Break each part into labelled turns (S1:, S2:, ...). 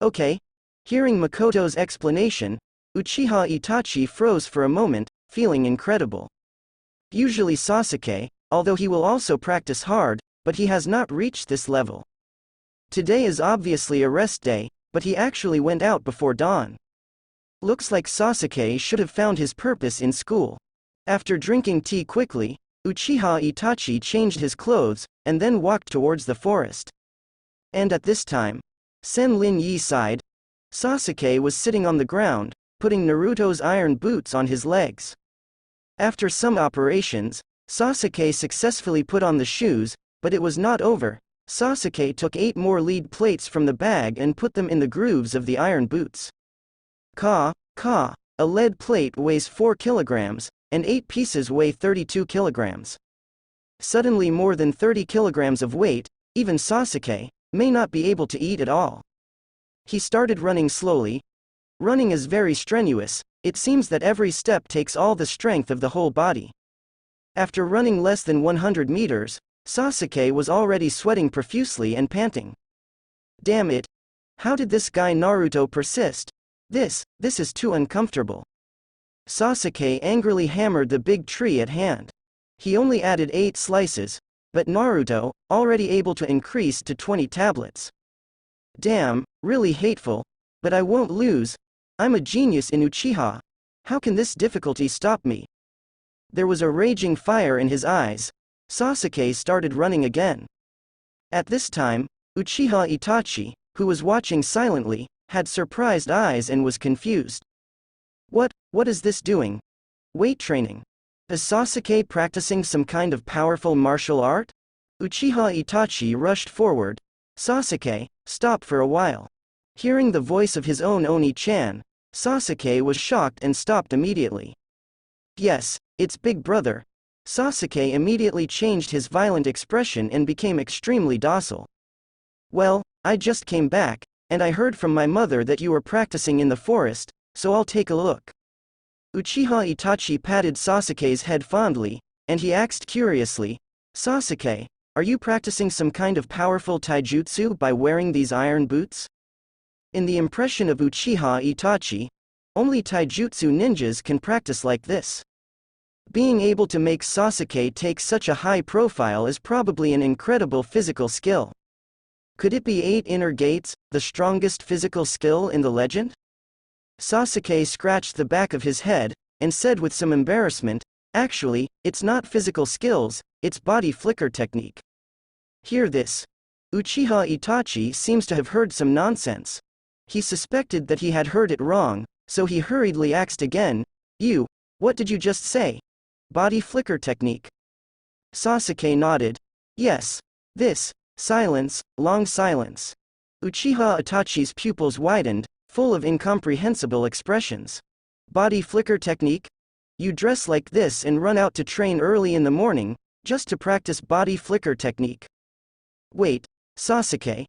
S1: Okay. Hearing Makoto's explanation, Uchiha Itachi froze for a moment, feeling incredible. Usually Sasuke, although he will also practice hard, but he has not reached this level. Today is obviously a rest day, but he actually went out before dawn. Looks like Sasuke should have found his purpose in school. After drinking tea quickly, Uchiha Itachi changed his clothes, and then walked towards the forest. And at this time, Sen Lin Yi sighed. Sasuke was sitting on the ground, putting Naruto's iron boots on his legs. After some operations, Sasuke successfully put on the shoes, but it was not over. Sasuke took 8 more lead plates from the bag and put them in the grooves of the iron boots. A lead plate weighs 4 kilograms, and 8 pieces weigh 32 kilograms. Suddenly more than 30 kilograms of weight, even Sasuke may not be able to eat it all. He started running slowly. Running is very strenuous, it seems that every step takes all the strength of the whole body. After running less than 100 meters, Sasuke was already sweating profusely and panting. Damn it! How did this guy Naruto persist? This is too uncomfortable. Sasuke angrily hammered the big tree at hand. He only added 8 slices, but Naruto, already able to increase to 20 tablets. Damn, really hateful, but I won't lose. I'm a genius in Uchiha. How can this difficulty stop me? There was a raging fire in his eyes. Sasuke started running again. At this time, Uchiha Itachi, who was watching silently, had surprised eyes and was confused. What is this doing? Weight training. Is Sasuke practicing some kind of powerful martial art? Uchiha Itachi rushed forward. Sasuke, stop for a while. Hearing the voice of his own Oni-chan, Sasuke was shocked and stopped immediately. Yes, it's big brother. Sasuke immediately changed his violent expression and became extremely docile. Well, I just came back, and I heard from my mother that you were practicing in the forest, so I'll take a look. Uchiha Itachi patted Sasuke's head fondly, and he asked curiously, Sasuke, are you practicing some kind of powerful taijutsu by wearing these iron boots? In the impression of Uchiha Itachi, only taijutsu ninjas can practice like this. Being able to make Sasuke take such a high profile is probably an incredible physical skill. Could it be 8 inner gates, the strongest physical skill in the legend? Sasuke scratched the back of his head, and said with some embarrassment, actually, it's not physical skills, it's body flicker technique. Hear this. Uchiha Itachi seems to have heard some nonsense. He suspected that he had heard it wrong, so he hurriedly asked again, what did you just say? Body flicker technique. Sasuke nodded. Yes. This. Silence, long silence. Uchiha Itachi's pupils widened, full of incomprehensible expressions. Body flicker technique? You dress like this and run out to train early in the morning, just to practice body flicker technique. Wait, Sasuke.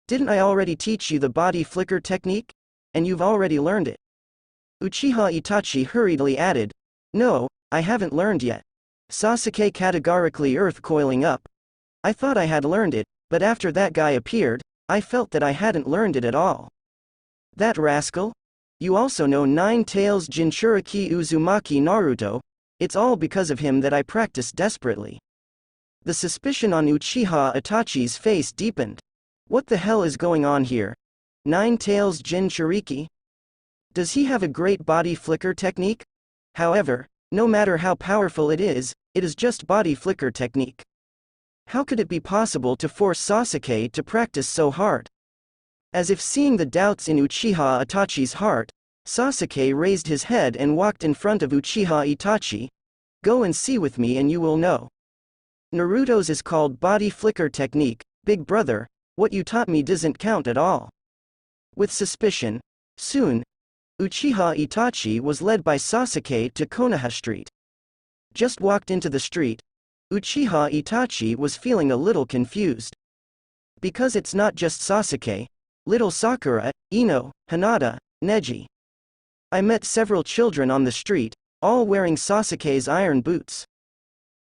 S1: Didn't I already teach you the body flicker technique? And you've already learned it. Uchiha Itachi hurriedly added, No, I haven't learned yet. Sasuke categorically earth-coiling up. I thought I had learned it, but after that guy appeared, I felt that I hadn't learned it at all. That rascal? You also know 9 Tails Jinchuriki Uzumaki Naruto, it's all because of him that I practice desperately. The suspicion on Uchiha Itachi's face deepened. What the hell is going on here? 9 Tails Jinchuriki? Does he have a great body flicker technique? However, no matter how powerful it is just body flicker technique. How could it be possible to force Sasuke to practice so hard? As if seeing the doubts in Uchiha Itachi's heart, Sasuke raised his head and walked in front of Uchiha Itachi. Go and see with me and you will know. Naruto's is called body flicker technique, big brother, what you taught me doesn't count at all. With suspicion, soon, Uchiha Itachi was led by Sasuke to Konoha Street. Just walked into the street, Uchiha Itachi was feeling a little confused. Because it's not just Sasuke, little Sakura, Ino, Hinata, Neji. I met several children on the street, all wearing Sasuke's iron boots.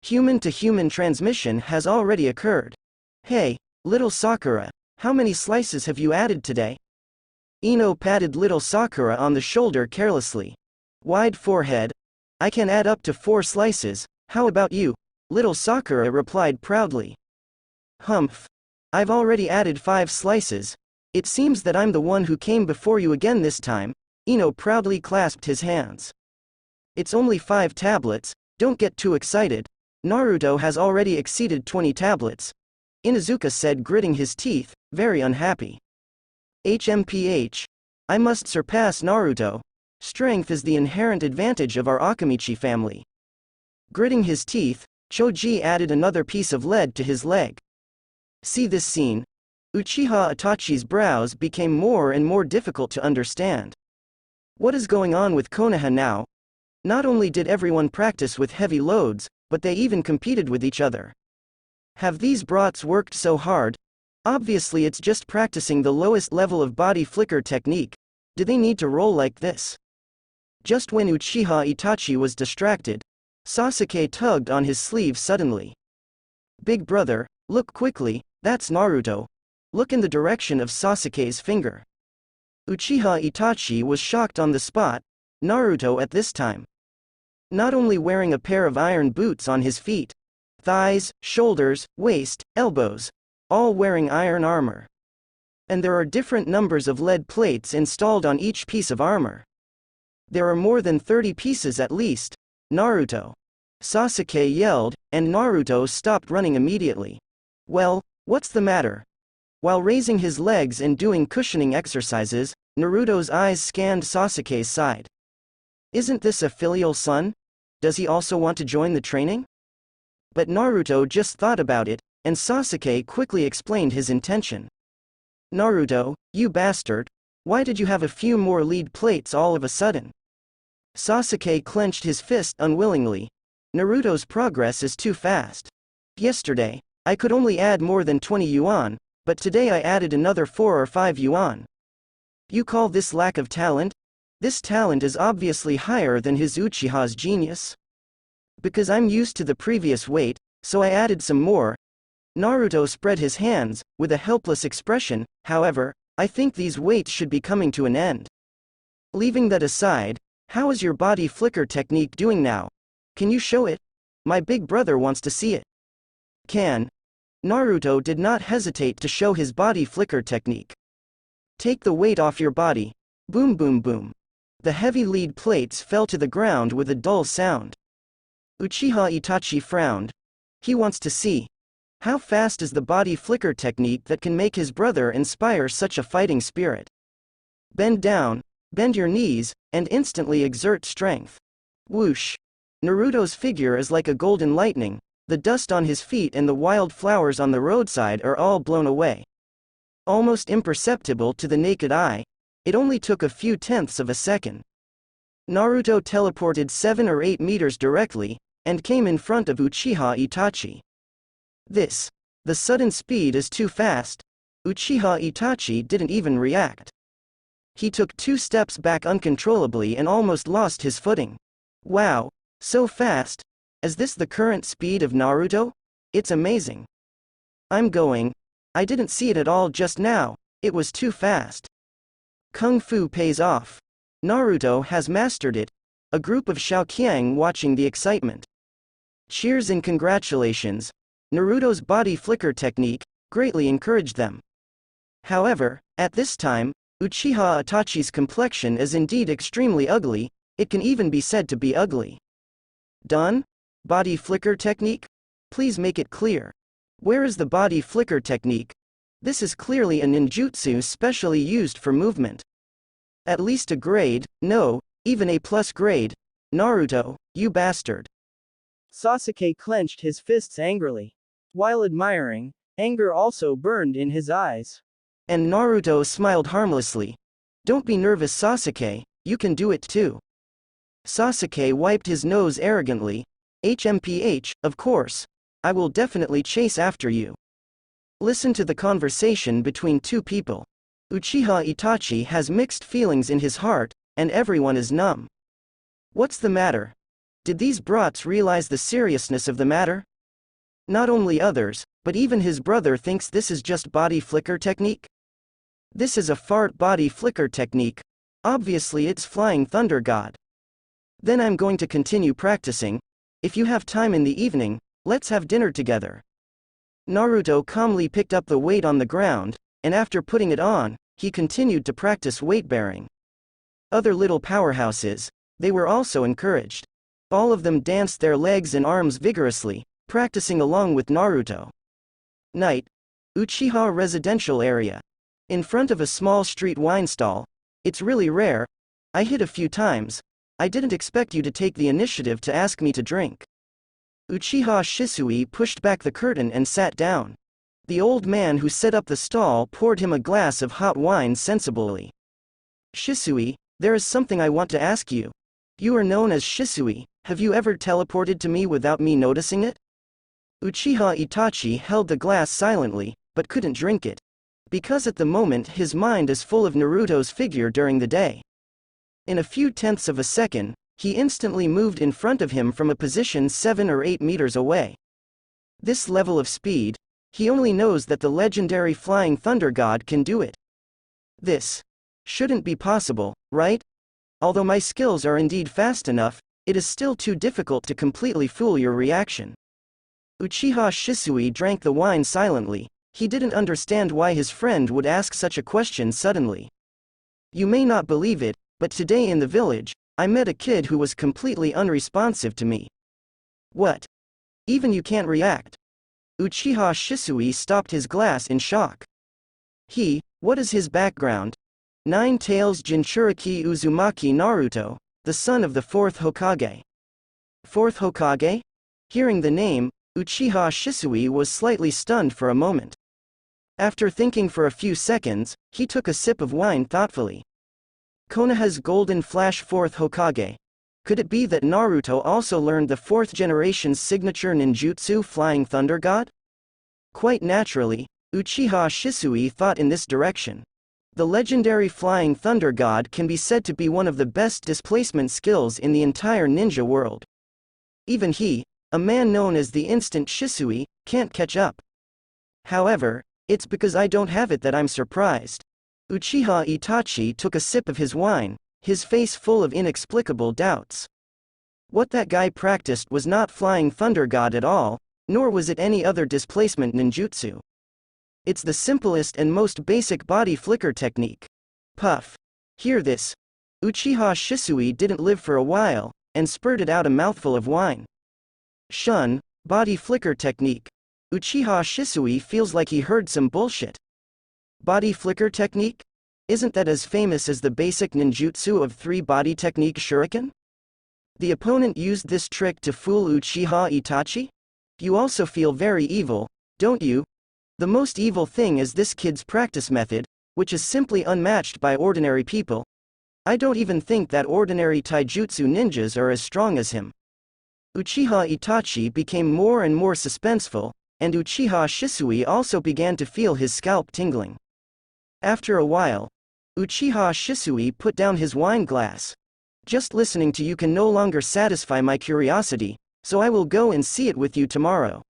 S1: Human-to-human transmission has already occurred. Hey, little Sakura, how many slices have you added today? Ino patted little Sakura on the shoulder carelessly. Wide forehead. I can add up to 4 slices, how about you? Little Sakura replied proudly. Humph. I've already added 5 slices. It seems that I'm the one who came before you again this time. Ino proudly clasped his hands. It's only 5 tablets, don't get too excited. Naruto has already exceeded 20 tablets. Inuzuka said, gritting his teeth, very unhappy. HMPH. I must surpass Naruto. Strength is the inherent advantage of our Akamichi family. Gritting his teeth, Choji added another piece of lead to his leg. See this scene? Uchiha Itachi's brows became more and more difficult to understand. What is going on with Konoha now? Not only did everyone practice with heavy loads, but they even competed with each other. Have these brats worked so hard? Obviously it's just practicing the lowest level of body flicker technique. Do they need to roll like this? Just when Uchiha Itachi was distracted, Sasuke tugged on his sleeve suddenly. Big brother, look quickly, that's Naruto. Look in the direction of Sasuke's finger. Uchiha Itachi was shocked on the spot. Naruto at this time. Not only wearing a pair of iron boots on his feet, thighs, shoulders, waist, elbows, all wearing iron armor. And there are different numbers of lead plates installed on each piece of armor. There are more than 30 pieces at least. Naruto. Sasuke yelled, and Naruto stopped running immediately. Well, what's the matter? While raising his legs and doing cushioning exercises, Naruto's eyes scanned Sasuke's side. Isn't this a filial son? Does he also want to join the training? But Naruto just thought about it, and Sasuke quickly explained his intention. Naruto, you bastard. Why did you have a few more lead plates all of a sudden? Sasuke clenched his fist unwillingly. Naruto's progress is too fast. Yesterday, I could only add more than 20 yuan, but today I added another 4 or 5 yuan. You call this lack of talent? This talent is obviously higher than his Uchiha's genius. Because I'm used to the previous weight, so I added some more. Naruto spread his hands, with a helpless expression. However, I think these weights should be coming to an end. Leaving that aside, how is your body flicker technique doing now? Can you show it? My big brother wants to see it. Can. Naruto did not hesitate to show his body flicker technique. Take the weight off your body. Boom boom boom. The heavy lead plates fell to the ground with a dull sound. Uchiha Itachi frowned. He wants to see. How fast is the body flicker technique that can make his brother inspire such a fighting spirit? Bend down, bend your knees, and instantly exert strength. Whoosh. Naruto's figure is like a golden lightning. The dust on his feet and the wild flowers on the roadside are all blown away. Almost imperceptible to the naked eye, it only took a few tenths of a second. Naruto teleported 7 or 8 meters directly, and came in front of Uchiha Itachi. The sudden speed is too fast. Uchiha Itachi didn't even react. He took 2 steps back uncontrollably and almost lost his footing. Wow, so fast. Is this the current speed of Naruto? It's amazing. I didn't see it at all just now, it was too fast. Kung Fu pays off. Naruto has mastered it. A group of Xiaoqiang watching the excitement. Cheers and congratulations. Naruto's body flicker technique greatly encouraged them. However, at this time, Uchiha Itachi's complexion is indeed extremely ugly, it can even be said to be ugly. Done? Body flicker technique? Please make it clear. Where is the body flicker technique? This is clearly a ninjutsu specially used for movement. At least a grade, no, even a plus grade. Naruto, you bastard. Sasuke clenched his fists angrily. While admiring, anger also burned in his eyes. And Naruto smiled harmlessly. Don't be nervous, Sasuke, you can do it too. Sasuke wiped his nose arrogantly. HMPH, of course. I will definitely chase after you. Listen to the conversation between 2 people. Uchiha Itachi has mixed feelings in his heart, and everyone is numb. What's the matter? Did these brats realize the seriousness of the matter? Not only others, but even his brother thinks this is just body flicker technique? This is a fart body flicker technique. Obviously it's Flying Thunder God. Then I'm going to continue practicing. If you have time in the evening, let's have dinner together. Naruto calmly picked up the weight on the ground, and after putting it on, he continued to practice weight-bearing. Other little powerhouses, they were also encouraged. All of them danced their legs and arms vigorously, practicing along with Naruto. Night. Uchiha residential area. In front of a small street wine stall. It's really rare. I hit a few times. I didn't expect you to take the initiative to ask me to drink. Uchiha Shisui pushed back the curtain and sat down. The old man who set up the stall poured him a glass of hot wine sensibly. Shisui, there is something I want to ask you. You are known as Shisui, have you ever teleported to me without me noticing it? Uchiha Itachi held the glass silently, but couldn't drink it. Because at the moment his mind is full of Naruto's figure during the day. In a few tenths of a second, he instantly moved in front of him from a position 7 or 8 meters away. This level of speed, he only knows that the legendary Flying Thunder God can do it. This shouldn't be possible, right? Although my skills are indeed fast enough, it is still too difficult to completely fool your reaction. Uchiha Shisui drank the wine silently. He didn't understand why his friend would ask such a question suddenly. You may not believe it, but today in the village, I met a kid who was completely unresponsive to me. What? Even you can't react? Uchiha Shisui stopped his glass in shock. What is his background? Nine Tails Jinchuriki Uzumaki Naruto, the son of the 4th Hokage. 4th Hokage? Hearing the name, Uchiha Shisui was slightly stunned for a moment. After thinking for a few seconds, he took a sip of wine thoughtfully. Konoha's Golden Flash 4th Hokage. Could it be that Naruto also learned the 4th generation's signature ninjutsu Flying Thunder God? Quite naturally, Uchiha Shisui thought in this direction. The legendary Flying Thunder God can be said to be one of the best displacement skills in the entire ninja world. Even he, a man known as the Instant Shisui, can't catch up. However, it's because I don't have it that I'm surprised. Uchiha Itachi took a sip of his wine, his face full of inexplicable doubts. What that guy practiced was not Flying Thunder God at all, nor was it any other displacement ninjutsu. It's the simplest and most basic body flicker technique. Puff. Hear this. Uchiha Shisui didn't live for a while, and spurted out a mouthful of wine. Shun, body flicker technique. Uchiha Shisui feels like he heard some bullshit. Body flicker technique? Isn't that as famous as the basic ninjutsu of 3 body technique shuriken? The opponent used this trick to fool Uchiha Itachi? You also feel very evil, don't you? The most evil thing is this kid's practice method, which is simply unmatched by ordinary people. I don't even think that ordinary taijutsu ninjas are as strong as him. Uchiha Itachi became more and more suspenseful, and Uchiha Shisui also began to feel his scalp tingling. After a while, Uchiha Shisui put down his wine glass. Just listening to you can no longer satisfy my curiosity, so I will go and see it with you tomorrow.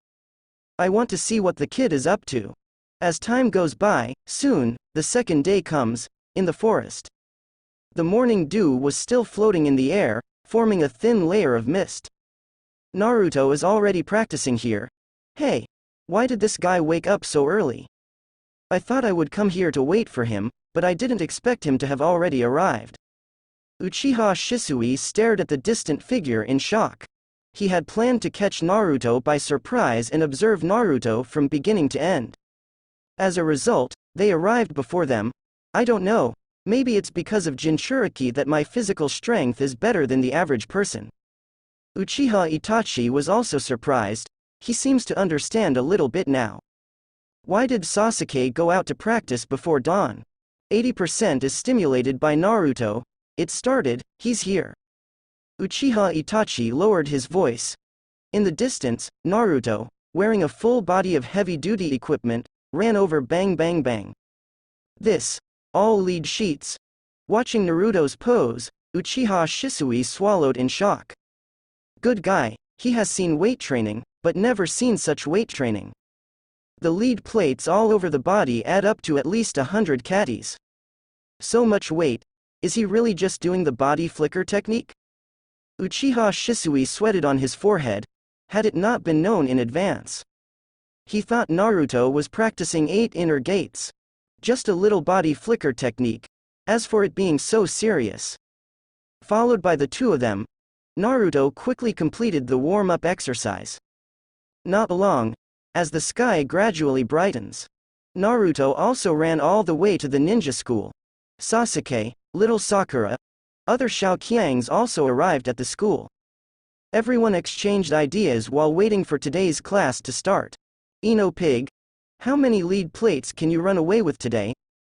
S1: I want to see what the kid is up to. As time goes by, soon, the second day comes, in the forest. The morning dew was still floating in the air, forming a thin layer of mist. Naruto is already practicing here. Hey, why did this guy wake up so early? I thought I would come here to wait for him, but I didn't expect him to have already arrived. Uchiha Shisui stared at the distant figure in shock. He had planned to catch Naruto by surprise and observe Naruto from beginning to end. As a result, they arrived before them. I don't know, maybe it's because of Jinchuriki that my physical strength is better than the average person. Uchiha Itachi was also surprised. He seems to understand a little bit now. Why did Sasuke go out to practice before dawn? 80% is stimulated by Naruto. It started, he's here. Uchiha Itachi lowered his voice. In the distance, Naruto, wearing a full body of heavy-duty equipment, ran over bang bang bang. This, all lead sheets. Watching Naruto's pose, Uchiha Shisui swallowed in shock. Good guy, he has seen weight training, but never seen such weight training. The lead plates all over the body add up to at least 100 catties. So much weight. Is he really just doing the body flicker technique? Uchiha Shisui sweated on his forehead, had it not been known in advance. He thought Naruto was practicing 8 inner gates. Just a little body flicker technique. As for it being so serious. Followed by the two of them, Naruto quickly completed the warm-up exercise. Not long, as the sky gradually brightens, Naruto also ran all the way to the ninja school. Sasuke, little Sakura, other Xiaoqiangs also arrived at the school. Everyone exchanged ideas while waiting for today's class to start. Ino Pig, how many lead plates can you run away with today?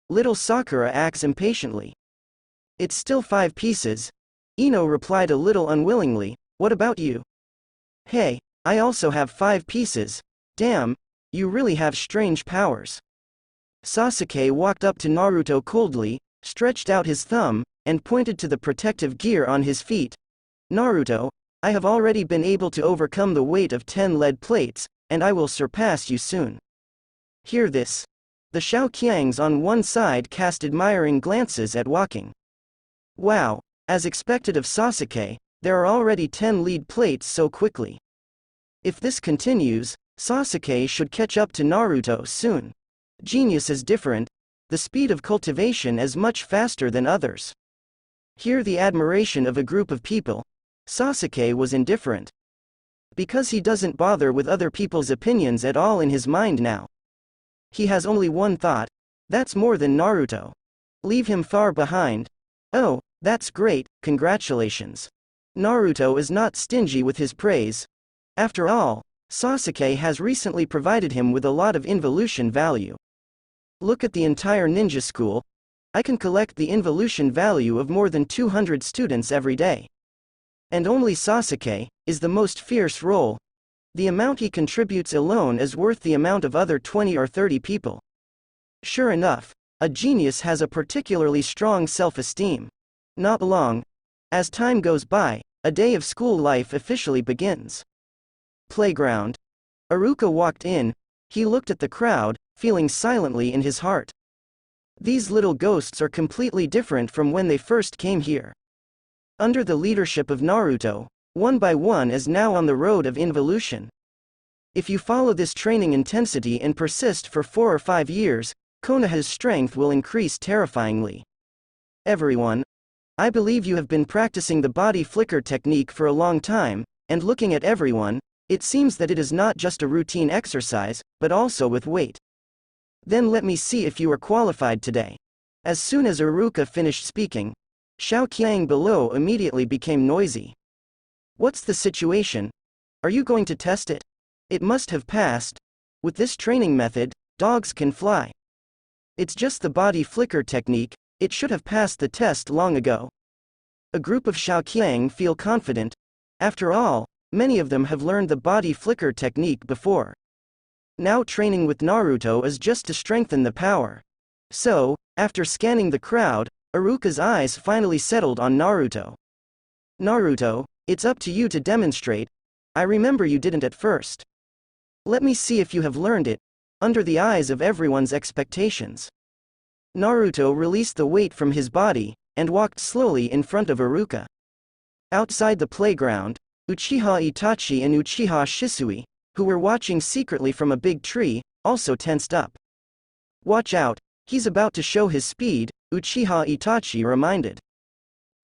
S1: Little Sakura asks impatiently. It's still 5 pieces. Ino replied a little unwillingly, what about you? Hey, I also have 5 pieces. Damn, you really have strange powers. Sasuke walked up to Naruto coldly, stretched out his thumb, and pointed to the protective gear on his feet. Naruto, I have already been able to overcome the weight of 10 lead plates, and I will surpass you soon. Hear this. The Xiaoqiangs on one side cast admiring glances at walking. Wow, as expected of Sasuke, there are already 10 lead plates so quickly. If this continues, Sasuke should catch up to Naruto soon. Genius is different, the speed of cultivation is much faster than others. Hear the admiration of a group of people. Sasuke was indifferent. Because he doesn't bother with other people's opinions at all in his mind now. He has only one thought, that's more than Naruto. Leave him far behind. Oh, that's great, congratulations. Naruto is not stingy with his praise. After all, Sasuke has recently provided him with a lot of involution value. Look at the entire ninja school. I can collect the involution value of more than 200 students every day. And only Sasuke is the most fierce role. The amount he contributes alone is worth the amount of other 20 or 30 people. Sure enough, a genius has a particularly strong self-esteem. Not long. As time goes by, a day of school life officially begins. Playground. Iruka walked in. He looked at the crowd, feeling silently in his heart. These little ghosts are completely different from when they first came here. Under the leadership of Naruto, one by one is now on the road of involution. If you follow this training intensity and persist for 4 or 5 years, Konoha's strength will increase terrifyingly. Everyone, I believe you have been practicing the body flicker technique for a long time, and looking at everyone, it seems that it is not just a routine exercise, but also with weight. Then let me see if you are qualified today. As soon as Iruka finished speaking, Xiaoqiang below immediately became noisy. What's the situation? Are you going to test it? It must have passed. With this training method, dogs can fly. It's just the body flicker technique, it should have passed the test long ago. A group of Xiaoqiang feel confident. After all, many of them have learned the body flicker technique before. Now training with Naruto is just to strengthen the power. So, after scanning the crowd, Iruka's eyes finally settled on Naruto. Naruto, it's up to you to demonstrate. I remember you didn't at first. Let me see if you have learned it, under the eyes of everyone's expectations. Naruto released the weight from his body, and walked slowly in front of Iruka. Outside the playground, Uchiha Itachi and Uchiha Shisui, who were watching secretly from a big tree, also tensed up. Watch out, he's about to show his speed, Uchiha Itachi reminded.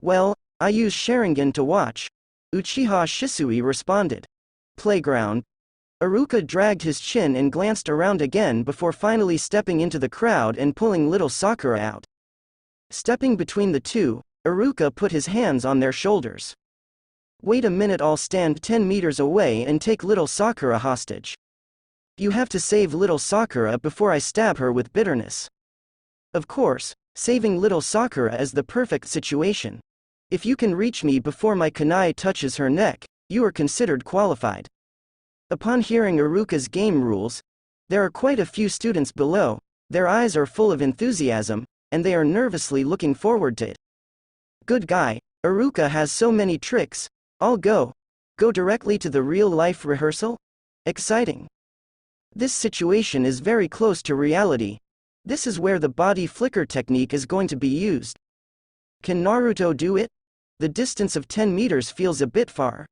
S1: Well, I use Sharingan to watch, Uchiha Shisui responded. Playground. Iruka dragged his chin and glanced around again before finally stepping into the crowd and pulling little Sakura out. Stepping between the two, Iruka put his hands on their shoulders. Wait a minute, I'll stand 10 meters away and take little Sakura hostage. You have to save little Sakura before I stab her with bitterness. Of course, saving little Sakura is the perfect situation. If you can reach me before my kunai touches her neck, you are considered qualified. Upon hearing Iruka's game rules, there are quite a few students below, their eyes are full of enthusiasm, and they are nervously looking forward to it. Good guy, Iruka has so many tricks, I'll go. Go directly to the real-life rehearsal? Exciting. This situation is very close to reality. This is where the body flicker technique is going to be used. Can Naruto do it? The distance of 10 meters feels a bit far.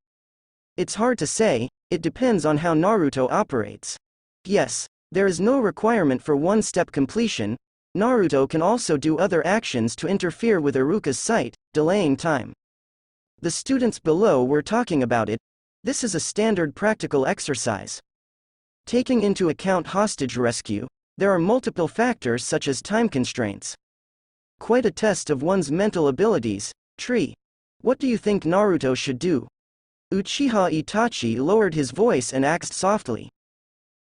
S1: It's hard to say, it depends on how Naruto operates. Yes, there is no requirement for one-step completion. Naruto can also do other actions to interfere with Iruka's sight, delaying time. The students below were talking about it. This is a standard practical exercise. Taking into account hostage rescue, there are multiple factors such as time constraints. Quite a test of one's mental abilities. Tree. What do you think Naruto should do? Uchiha Itachi lowered his voice and asked softly.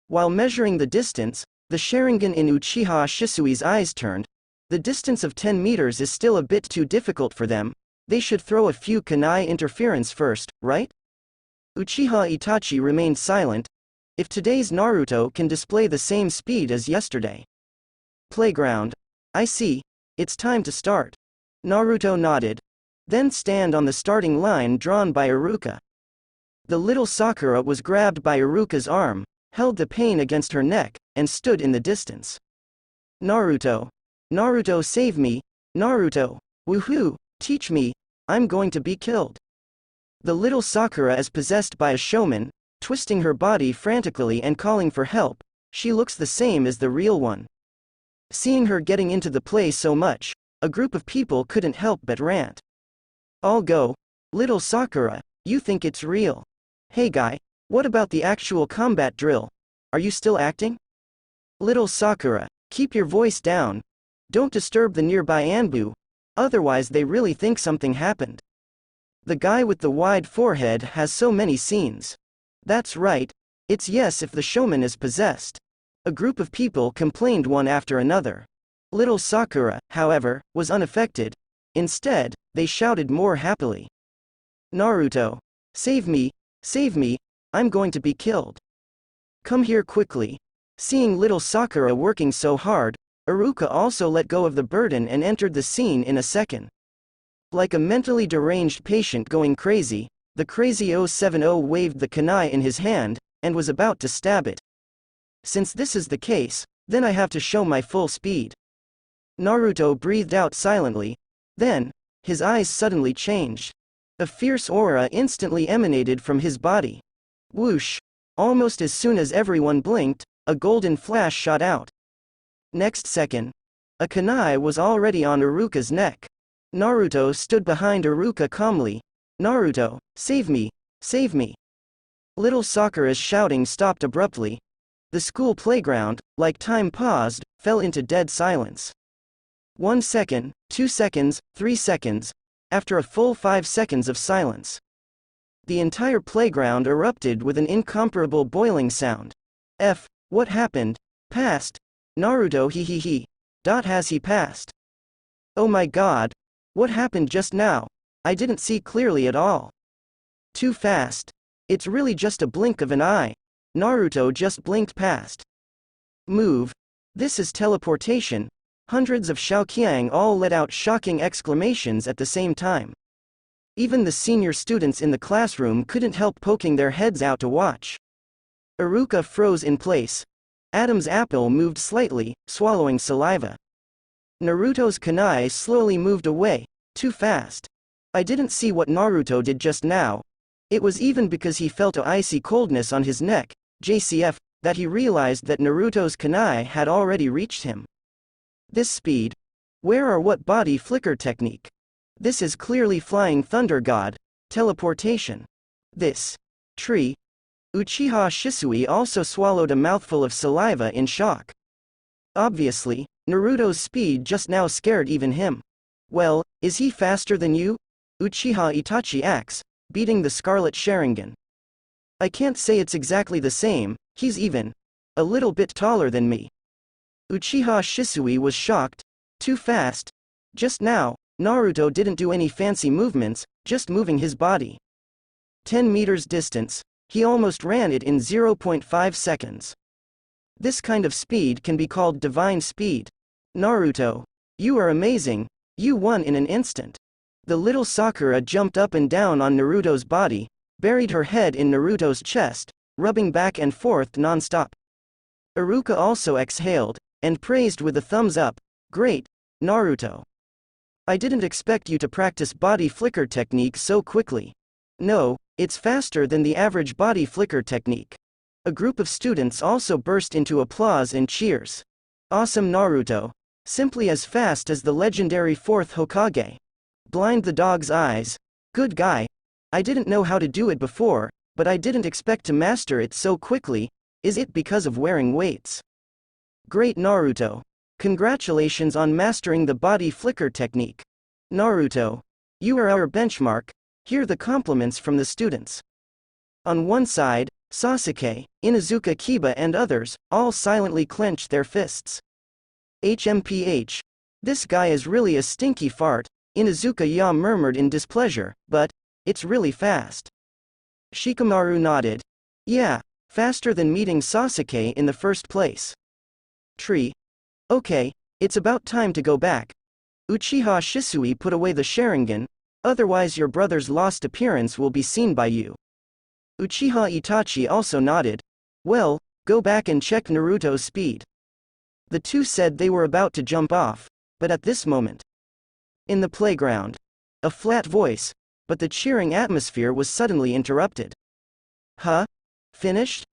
S1: While measuring the distance, the Sharingan in Uchiha Shisui's eyes turned. The distance of 10 meters is still a bit too difficult for them. They should throw a few kunai interference first, right? Uchiha Itachi remained silent. If today's Naruto can display the same speed as yesterday. Playground. I see. It's time to start. Naruto nodded. Then stand on the starting line drawn by Iruka. The little Sakura was grabbed by Iruka's arm, held the pain against her neck, and stood in the distance. Naruto. Naruto, save me. Naruto. Woohoo, teach me. I'm going to be killed. The little Sakura is possessed by a showman, twisting her body frantically and calling for help. She looks the same as the real one. Seeing her getting into the play so much, a group of people couldn't help but rant. I'll go. Little Sakura, you think it's real? Hey guy, what about the actual combat drill? Are you still acting? Little Sakura, keep your voice down. Don't disturb the nearby Anbu, otherwise they really think something happened. The guy with the wide forehead has so many scenes. That's right, it's yes if the showman is possessed. A group of people complained one after another. Little Sakura, however, was unaffected. Instead, they shouted more happily. Naruto. Save me, I'm going to be killed. Come here quickly. Seeing little Sakura working so hard, Iruka also let go of the burden and entered the scene in a second. Like a mentally deranged patient going crazy, the crazy 070 waved the kunai in his hand, and was about to stab it. Since this is the case, then I have to show my full speed. Naruto breathed out silently. Then, his eyes suddenly changed. A fierce aura instantly emanated from his body. Whoosh! Almost as soon as everyone blinked, a golden flash shot out. Next second, a kunai was already on Iruka's neck. Naruto stood behind Iruka calmly. Naruto, save me, save me. Little Sakura's shouting stopped abruptly. The school playground, like time paused, fell into dead silence. 1 second, 2 seconds, 3 seconds. After a full 5 seconds of silence, the entire playground erupted with an incomparable boiling sound. What happened? Passed? Naruto he. Has he passed? Oh my god. What happened just now? I didn't see clearly at all. Too fast. It's really just a blink of an eye. Naruto just blinked past. Move. This is teleportation. Hundreds of Xiaoqiang all let out shocking exclamations at the same time. Even the senior students in the classroom couldn't help poking their heads out to watch. Iruka froze in place. Adam's apple moved slightly, swallowing saliva. Naruto's kunai slowly moved away, too fast. I didn't see what Naruto did just now. It was even because he felt a icy coldness on his neck, JCF, that he realized that Naruto's kunai had already reached him. This speed. Where or what body flicker technique? This is clearly Flying Thunder God, teleportation. This. Tree. Uchiha Shisui also swallowed a mouthful of saliva in shock. Obviously, Naruto's speed just now scared even him. Well, is he faster than you? Uchiha Itachi asks, beating the Scarlet Sharingan. I can't say it's exactly the same, he's even a little bit taller than me. Uchiha Shisui was shocked. Too fast. Just now, Naruto didn't do any fancy movements, just moving his body. 10 meters distance. He almost ran it in 0.5 seconds. This kind of speed can be called divine speed. Naruto, you are amazing. You won in an instant. The little Sakura jumped up and down on Naruto's body, buried her head in Naruto's chest, rubbing back and forth non-stop. Iruka also exhaled, and praised with a thumbs up. Great, Naruto. I didn't expect you to practice body flicker technique so quickly. No, it's faster than the average body flicker technique. A group of students also burst into applause and cheers. Awesome Naruto. Simply as fast as the legendary 4th Hokage. Blind the dog's eyes. Good guy. I didn't know how to do it before, but I didn't expect to master it so quickly. Is it because of wearing weights? Great Naruto. Congratulations on mastering the body flicker technique. Naruto. You are our benchmark. Hear the compliments from the students. On one side, Sasuke, Inuzuka Kiba and others, all silently clenched their fists. HMPH. This guy is really a stinky fart, Inuzuka Ya murmured in displeasure, but it's really fast. Shikamaru nodded. Yeah, faster than meeting Sasuke in the first place. Tree. Okay, it's about time to go back. Uchiha Shisui put away the Sharingan, otherwise your brother's lost appearance will be seen by you. Uchiha Itachi also nodded. Well, go back and check Naruto's speed. The two said they were about to jump off, but at this moment. In the playground. A flat voice, but the cheering atmosphere was suddenly interrupted. Huh? Finished?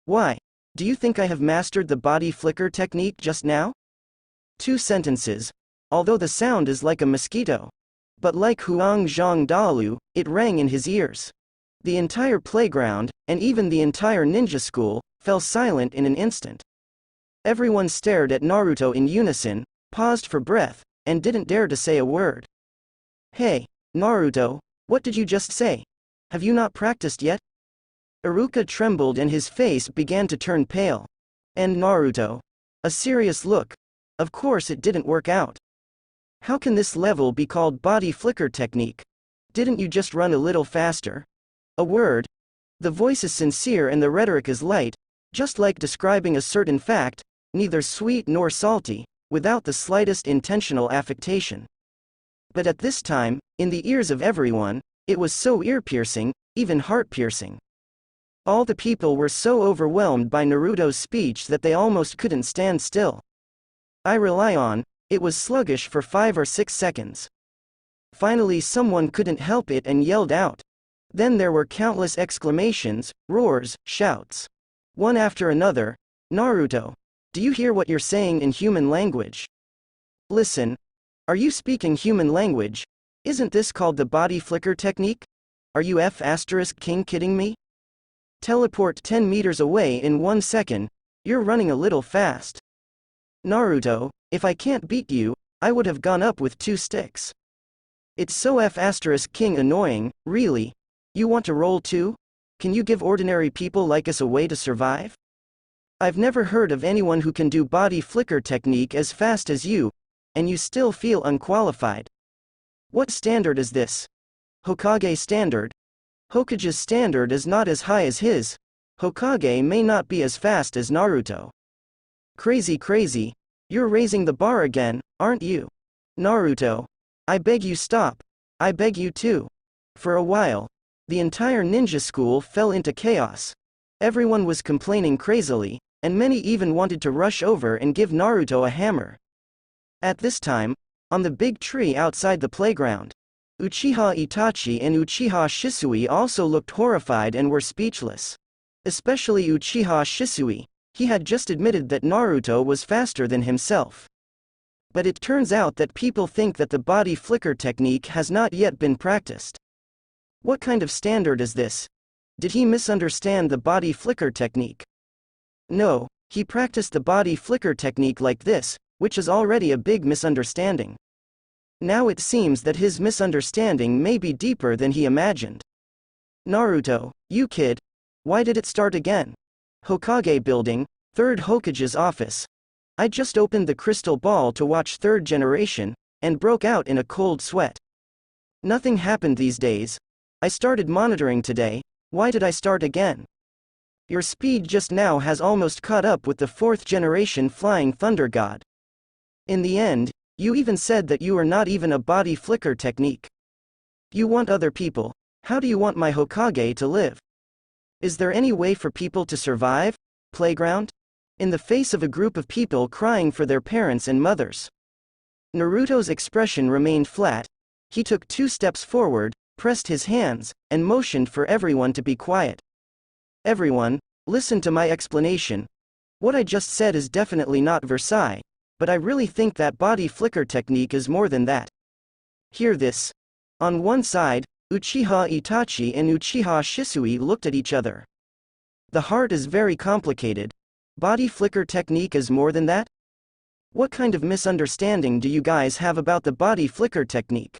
S1: Why? Do you think I have mastered the body flicker technique just now? 2 sentences, although the sound is like a mosquito. But like Huang Zhang Dalu, it rang in his ears. The entire playground, and even the entire ninja school, fell silent in an instant. Everyone stared at Naruto in unison, paused for breath, and didn't dare to say a word. Hey, Naruto, what did you just say? Have you not practiced yet? Iruka trembled and his face began to turn pale. And Naruto. A serious look. Of course it didn't work out. How can this level be called body flicker technique? Didn't you just run a little faster? A word. The voice is sincere and the rhetoric is light, just like describing a certain fact, neither sweet nor salty, without the slightest intentional affectation. But at this time, in the ears of everyone, it was so ear-piercing, even heart-piercing. All the people were so overwhelmed by Naruto's speech that they almost couldn't stand still. I rely on, it was sluggish for 5 or 6 seconds. Finally someone couldn't help it and yelled out. Then there were countless exclamations, roars, shouts. One after another. Naruto. Do you hear what you're saying in human language? Listen. Are you speaking human language? Isn't this called the body flicker technique? Are you F***king kidding me? Teleport 10 meters away in 1 second. You're running a little fast. Naruto, if I can't beat you, I would have gone up with 2 sticks. It's so F***king annoying, really. You want to roll too? Can you give ordinary people like us a way to survive? I've never heard of anyone who can do body flicker technique as fast as you, and you still feel unqualified. What standard is this? Hokage standard? Hokage's standard is not as high as his. Hokage may not be as fast as Naruto. Crazy. You're raising the bar again, aren't you? Naruto. I beg you stop. I beg you too. For a while, the entire ninja school fell into chaos. Everyone was complaining crazily, and many even wanted to rush over and give Naruto a hammer. At this time, on the big tree outside the playground, Uchiha Itachi and Uchiha Shisui also looked horrified and were speechless. Especially Uchiha Shisui, he had just admitted that Naruto was faster than himself. But it turns out that people think that the body flicker technique has not yet been practiced. What kind of standard is this? Did he misunderstand the body flicker technique? No, he practiced the body flicker technique like this, which is already a big misunderstanding. Now it seems that his misunderstanding may be deeper than he imagined. Naruto, you kid. Why did it start again? Hokage building, 3rd Hokage's office. I just opened the crystal ball to watch 3rd generation, and broke out in a cold sweat. Nothing happened these days. I started monitoring today. Why did I start again? Your speed just now has almost caught up with the 4th generation flying thunder god. In the end, you even said that you are not even a body flicker technique. You want other people. How do you want my Hokage to live? Is there any way for people to survive? Playground? in the face of a group of people crying for their parents and mothers. Naruto's expression remained flat. He took 2 steps forward, pressed his hands, and motioned for everyone to be quiet. Everyone, listen to my explanation. What I just said is definitely not Versailles, but I really think that body flicker technique is more than that. Hear this. On one side, Uchiha Itachi and Uchiha Shisui looked at each other. The heart is very complicated. Body flicker technique is more than that? What kind of misunderstanding do you guys have about the body flicker technique?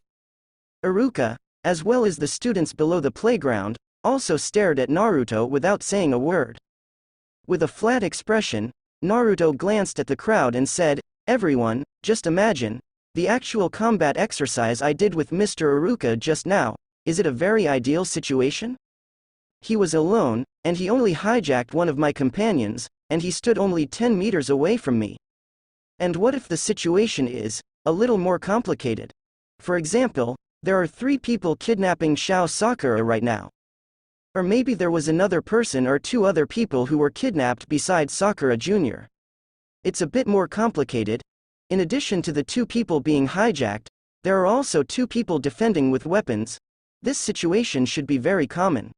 S1: Iruka, as well as the students below the playground, also stared at Naruto without saying a word. With a flat expression, Naruto glanced at the crowd and said, "Everyone, just imagine, the actual combat exercise I did with Mr. Iruka just now, is it a very ideal situation? He was alone, and he only hijacked one of my companions, and he stood only 10 meters away from me. And what if the situation is a little more complicated? For example, there are 3 people kidnapping Xiao Sakura right now. Or maybe there was another person or 2 other people who were kidnapped besides Sakura Jr. It's a bit more complicated. In addition to the 2 people being hijacked, there are also 2 people defending with weapons. This situation should be very common."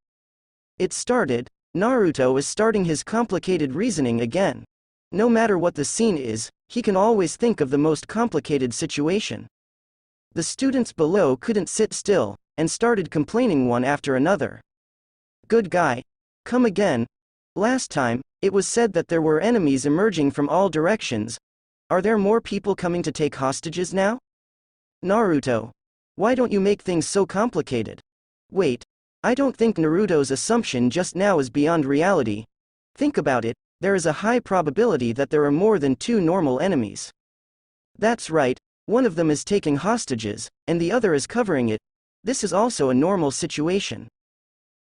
S1: It started. Naruto is starting his complicated reasoning again. No matter what the scene is, he can always think of the most complicated situation. The students below couldn't sit still, and started complaining one after another. "Good guy. Come again. Last time, it was said that there were enemies emerging from all directions. Are there more people coming to take hostages now? Naruto. Why don't you make things so complicated? Wait. I don't think Naruto's assumption just now is beyond reality. Think about it, there is a high probability that there are more than 2 normal enemies. That's right, one of them is taking hostages, and the other is covering it. This is also a normal situation.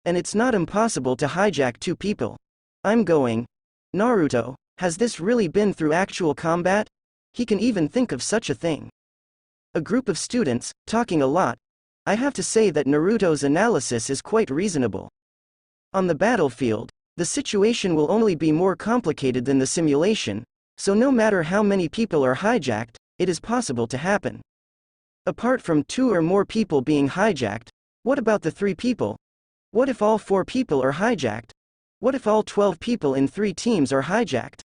S1: And it's not impossible to hijack 2 people. I'm going. Naruto, has this really been through actual combat? He can even think of such a thing." A group of students, talking a lot. I have to say that Naruto's analysis is quite reasonable. On the battlefield, the situation will only be more complicated than the simulation, so no matter how many people are hijacked, it is possible to happen. Apart from 2 or more people being hijacked, what about the 3 people? What if all 4 people are hijacked? What if all 12 people in 3 teams are hijacked?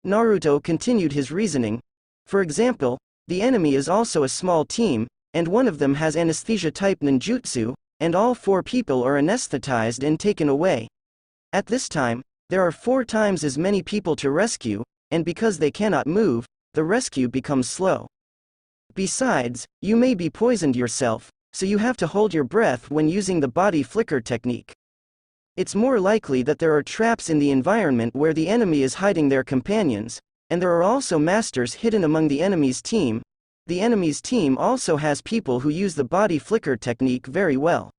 S1: Naruto continued his reasoning. For example, the enemy is also a small team, and one of them has anesthesia-type ninjutsu, and all 4 people are anesthetized and taken away. At this time, there are 4 times as many people to rescue, and because they cannot move, the rescue becomes slow. Besides, you may be poisoned yourself, so you have to hold your breath when using the body flicker technique. It's more likely that there are traps in the environment where the enemy is hiding their companions, and there are also masters hidden among the enemy's team. The enemy's team also has people who use the body flicker technique very well.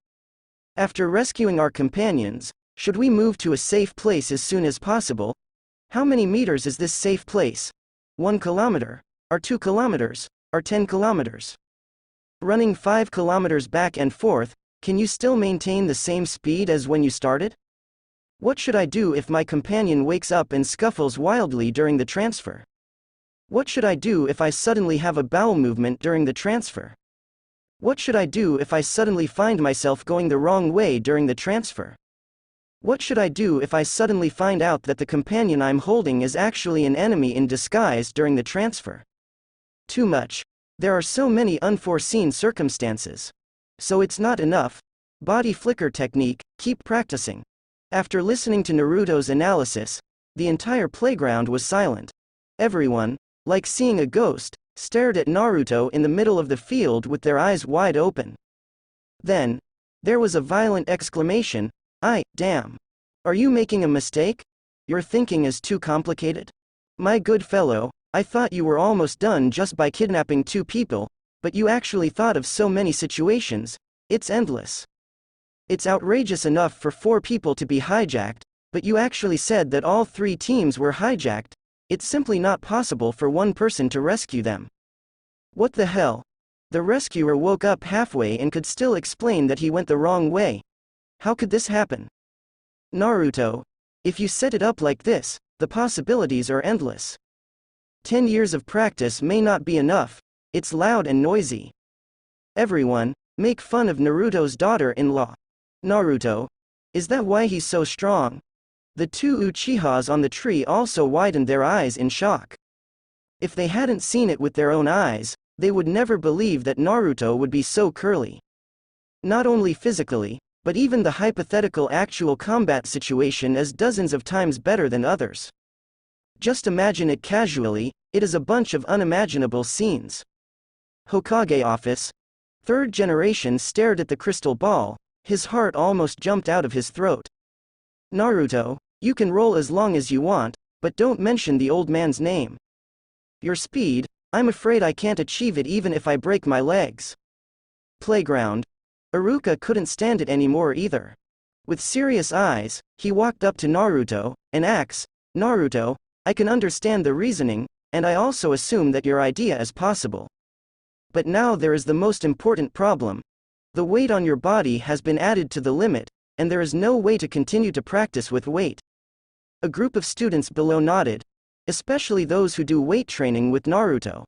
S1: After rescuing our companions, should we move to a safe place as soon as possible? How many meters is this safe place? 1 kilometer? Or 2 kilometers? Or 10 kilometers? Running 5 kilometers back and forth, can you still maintain the same speed as when you started? What should I do if my companion wakes up and scuffles wildly during the transfer? What should I do if I suddenly have a bowel movement during the transfer? What should I do if I suddenly find myself going the wrong way during the transfer? What should I do if I suddenly find out that the companion I'm holding is actually an enemy in disguise during the transfer? Too much. There are so many unforeseen circumstances. So it's not enough. Body flicker technique, keep practicing. After listening to Naruto's analysis, the entire playground was silent. Everyone, like seeing a ghost, stared at Naruto in the middle of the field with their eyes wide open. Then, there was a violent exclamation, damn. Are you making a mistake? Your thinking is too complicated? My good fellow, I thought you were almost done just by kidnapping 2 people, but you actually thought of so many situations. It's endless. It's outrageous enough for 4 people to be hijacked, but you actually said that all 3 teams were hijacked. It's simply not possible for one person to rescue them. What the hell? The rescuer woke up halfway and could still explain that he went the wrong way. How could this happen? Naruto, if you set it up like this, The possibilities are endless. 10 years of practice may not be enough, it's loud and noisy. Everyone, make fun of Naruto's daughter-in-law. Naruto? Is that why he's so strong? The two Uchihas on the tree also widened their eyes in shock. If they hadn't seen it with their own eyes, they would never believe that Naruto would be so curly. Not only physically, but even the hypothetical actual combat situation is dozens of times better than others. Just imagine it casually, it is a bunch of unimaginable scenes. Hokage office. Third generation stared at the crystal ball, his heart almost jumped out of his throat. Naruto, you can roll as long as you want, but don't mention the old man's name. Your speed, I'm afraid I can't achieve it even if I break my legs. Playground. Iruka couldn't stand it anymore either. With serious eyes, he walked up to Naruto, and asked, Naruto, I can understand the reasoning, and I also assume that your idea is possible. But now there is the most important problem. The weight on your body has been added to the limit, and there is no way to continue to practice with weight. A group of students below nodded, especially those who do weight training with Naruto.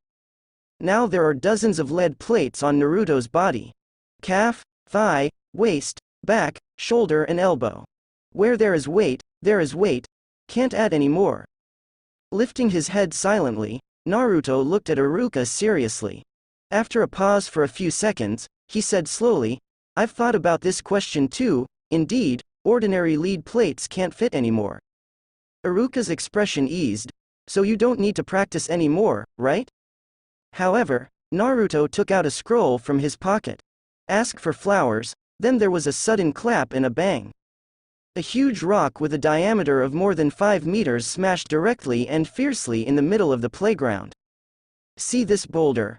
S1: Now there are dozens of lead plates on Naruto's body. Calf, thigh, waist, back, shoulder and elbow. Where there is weight, can't add any more. Lifting his head silently, Naruto looked at Iruka seriously. After a pause for a few seconds, he said slowly, I've thought about this question too, indeed, ordinary lead plates can't fit anymore. Iruka's expression eased. So you don't need to practice anymore, right? However, Naruto took out a scroll from his pocket. Ask for flowers, then there was a sudden clap and a bang. A huge rock with a diameter of more than 5 meters smashed directly and fiercely in the middle of the playground. See this boulder?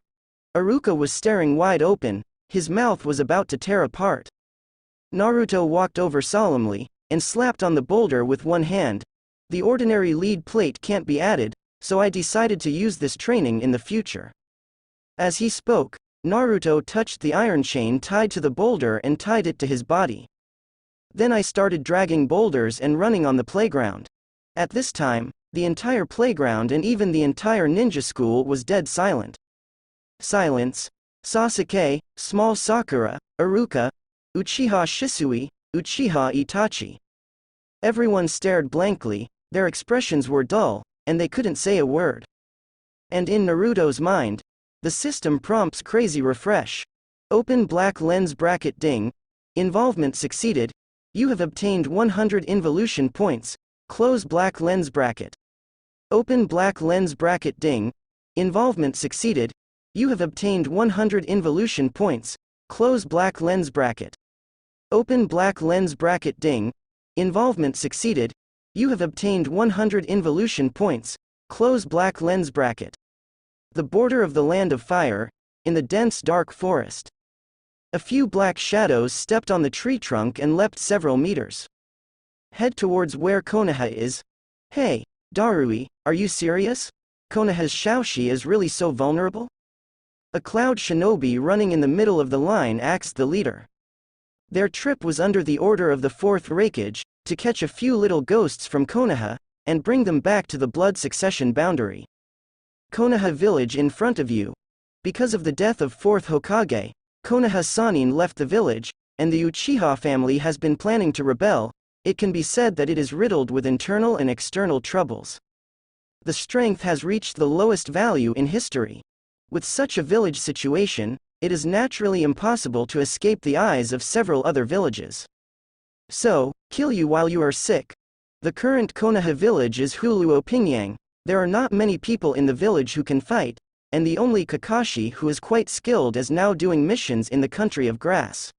S1: Iruka was staring wide open, his mouth was about to tear apart. Naruto walked over solemnly, and slapped on the boulder with one hand. The ordinary lead plate can't be added, so I decided to use this training in the future. As he spoke, Naruto touched the iron chain tied to the boulder and tied it to his body. Then I started dragging boulders and running on the playground. At this time, the entire playground and even the entire ninja school was dead silent. Silence. Sasuke, small Sakura, Iruka, Uchiha Shisui, Uchiha Itachi. Everyone stared blankly, their expressions were dull, and they couldn't say a word. And in Naruto's mind, the system prompts crazy refresh. Open black lens bracket ding. Involvement succeeded. You have obtained 100 involution points. Close black lens bracket. Open black lens bracket ding. Involvement succeeded. You have obtained 100 involution points. Close black lens bracket. Open black lens bracket ding. Involvement succeeded. You have obtained 100 involution points. Close black lens bracket. The border of the land of fire, in the dense dark forest. A few black shadows stepped on the tree trunk and leapt several meters. Head towards where Konoha is. Hey, Darui, are you serious? Konoha's Xiaoli is really so vulnerable? A cloud shinobi running in the middle of the line asked the leader. Their trip was under the order of the fourth Raikage, to catch a few little ghosts from Konoha, and bring them back to the blood succession boundary. Konoha village in front of you. Because of the death of fourth Hokage, Konoha Sannin left the village, and the Uchiha family has been planning to rebel. It can be said that it is riddled with internal and external troubles. The strength has reached the lowest value in history. With such a village situation, it is naturally impossible to escape the eyes of several other villages. So, kill you while you are sick. The current Konoha village is Huluo Pingyang. There are not many people in the village who can fight, and the only Kakashi who is quite skilled is now doing missions in the country of grass.